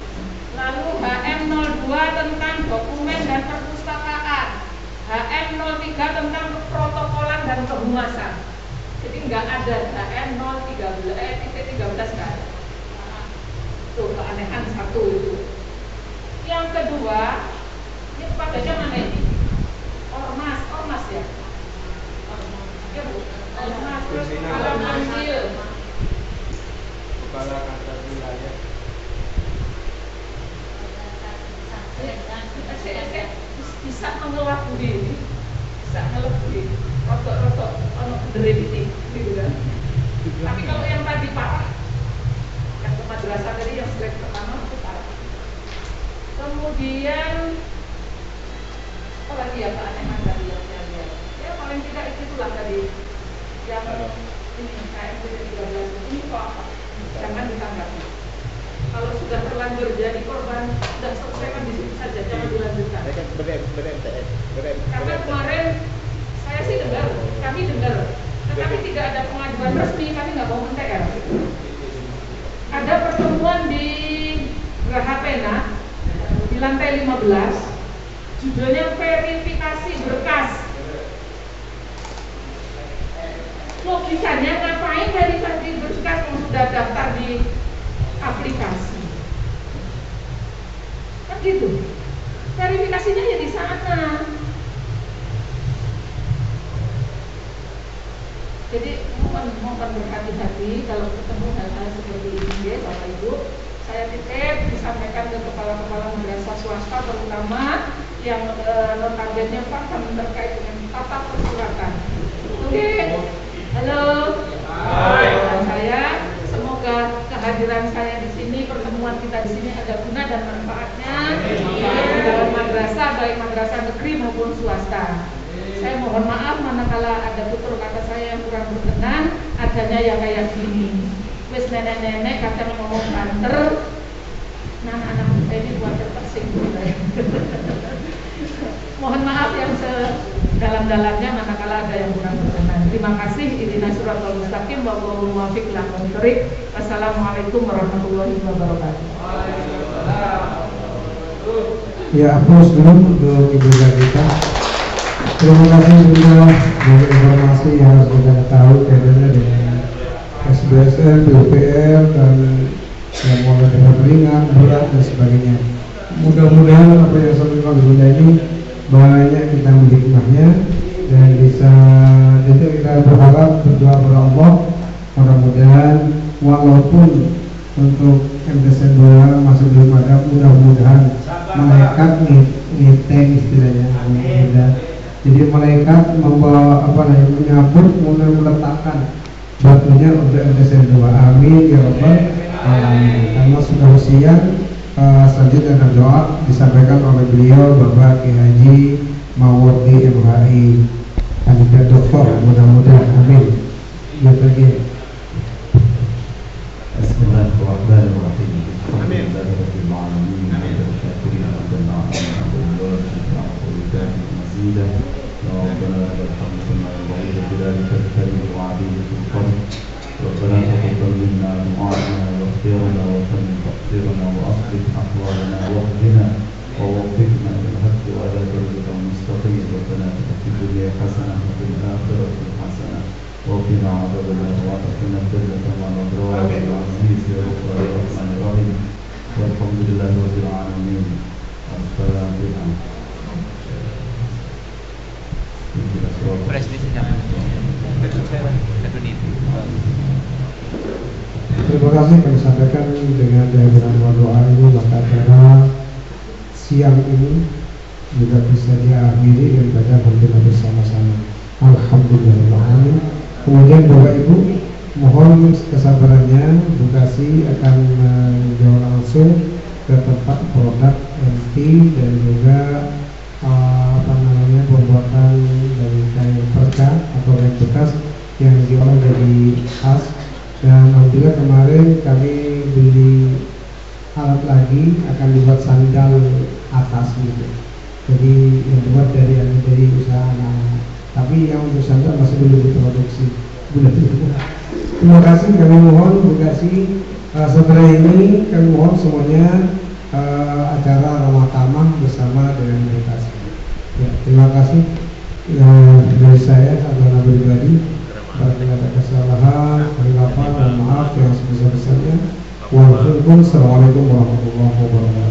Lalu HM02 tentang dokumen dan perpustakaan. HM03 tentang keprotokolan dan kehumasan. Jadi nggak ada HM-13 nggak ada. Itu keanehan satu itu. Yang kedua, ini padanya mana ini? Ormas ya. Ya Bu. Ormas terus kepala kansil. Kepala kantor wilayah. Bisa mengelabui ini, bisa mengelabui. Rotok-rotok, deriviti, gitu kan. Tapi kalau yang tadi parah, yang ke madrasah tadi yang slide pertama itu parah. Kemudian apa lagi ya Pak Aneman tadi yang saya lihat? Ya paling tidak itulah tadi yang ini KM-13 ini kok apa? Jangan ditanggapi. Kalau sudah terlanjur jadi korban, sudah selesaikan di situ saja, jangan dilanjutkan. Karena kemarin saya sih dengar, kami dengar, tetapi tidak ada pengajuan resmi, kami nggak mau men-TR. Ada pertemuan di Geraha Pena di lantai 15, judulnya verifikasi berkas. Logikanya ngapain verifikasi berkas yang sudah daftar di aplikasi? Kan gitu. Verifikasinya ya di sana. Jadi mohon berhati-hati kalau ketemu hal-hal seperti ini ya Bapak Ibu. Saya titip disampaikan ke kepala-kepala madrasah swasta terutama yang notabene paham terkait dengan tata persuratan. Oke. Halo. Hai. Saya semoga kehadiran saya di sini, pertemuan kita di sini ada guna dan manfaatnya dalam madrasah, baik madrasah negeri maupun swasta. Saya mohon maaf manakala ada tutur kata saya yang kurang berkenan, adanya yang kayak gini. Wes nenek-nenek kadang ngomong banter, nah anak muda ini buat tersinggung. Mohon maaf yang sedalam-dalamnya manakala ada yang kurang berkenan. Terima kasih. Ihdinas siratal mustaqim wallahul muwaffiq ila aqwamit thoriq. Wassalamualaikum warahmatullahi wabarakatuh. Ya, aplaus dulu untuk Ibu Gagita. Terima kasih juga dari informasi yang harus kita tahu kaitannya dengan SBSN, PUPR dan yang mau ada ringan, berat dan sebagainya. Mudah-mudahan apa yang disampaikan Ibu ini banyak kita menghikmahnya dan bisa itu kita berharap berdoa kepada Allah mudah-mudahan walaupun untuk MTSN 2 masih belum ada, mudah-mudahan malaikat ngeteng istilahnya, mudah Jadi malaikat membawa menyambut, kemudian meletakkan batunya untuk MTSN 2. Amin ya rabbal alamin. Karena sudah siang, selanjutnya akan doa disampaikan oleh beliau Bapak Ki Haji Mawardi MHI kandidat doktor, mudah-mudahan. Amin. Ya bagi. Bismillahirrahmanirrahim. Amin. ربنا لك الحمد كما ينبغي لجلالك الكريم وعظيم القدر. ربنا تقبل منا دعاءنا واغفر لنا وتمم تقصيرنا واصلح احوالنا واهدنا ووفقنا للحق وعلى طريقك المستقيم. ربنا اتنا في الدنيا حسنه وفي الاخره حسنه وقنا عذاب النار وادخلنا الجنه مع الابرار العزيز يا رب الرحمن الرحيم. والحمد لله رب العالمين. الفاتحه. Terima kasih kami sampaikan dengan diagram doa ini, maka acara siang ini juga bisa diakhiri dan baca berdoa bersama-sama. Alhamdulillah. Kemudian Bapak Ibu mohon kesabarannya, Bekasi akan menjauh langsung ke tempat produk MT dan juga pembuatan dari kain perca atau kain bekas yang diolah dari khas. Dan alhamdulillah kemarin kami beli alat lagi, akan dibuat sandal atas gitu. Jadi yang dibuat dari usaha anak-anak. Tapi yang untuk sandal masih belum diproduksi. Terima kasih, kami mohon Bekasi setelah ini kami mohon semuanya acara ramah tamah bersama dengan Bekasi. Ya, terima kasih dari saya adalah pribadi. Bila ada kesalahan, khilafah dan maaf yang sebesar-besarnya. Wassalamualaikum warahmatullahi wabarakatuh.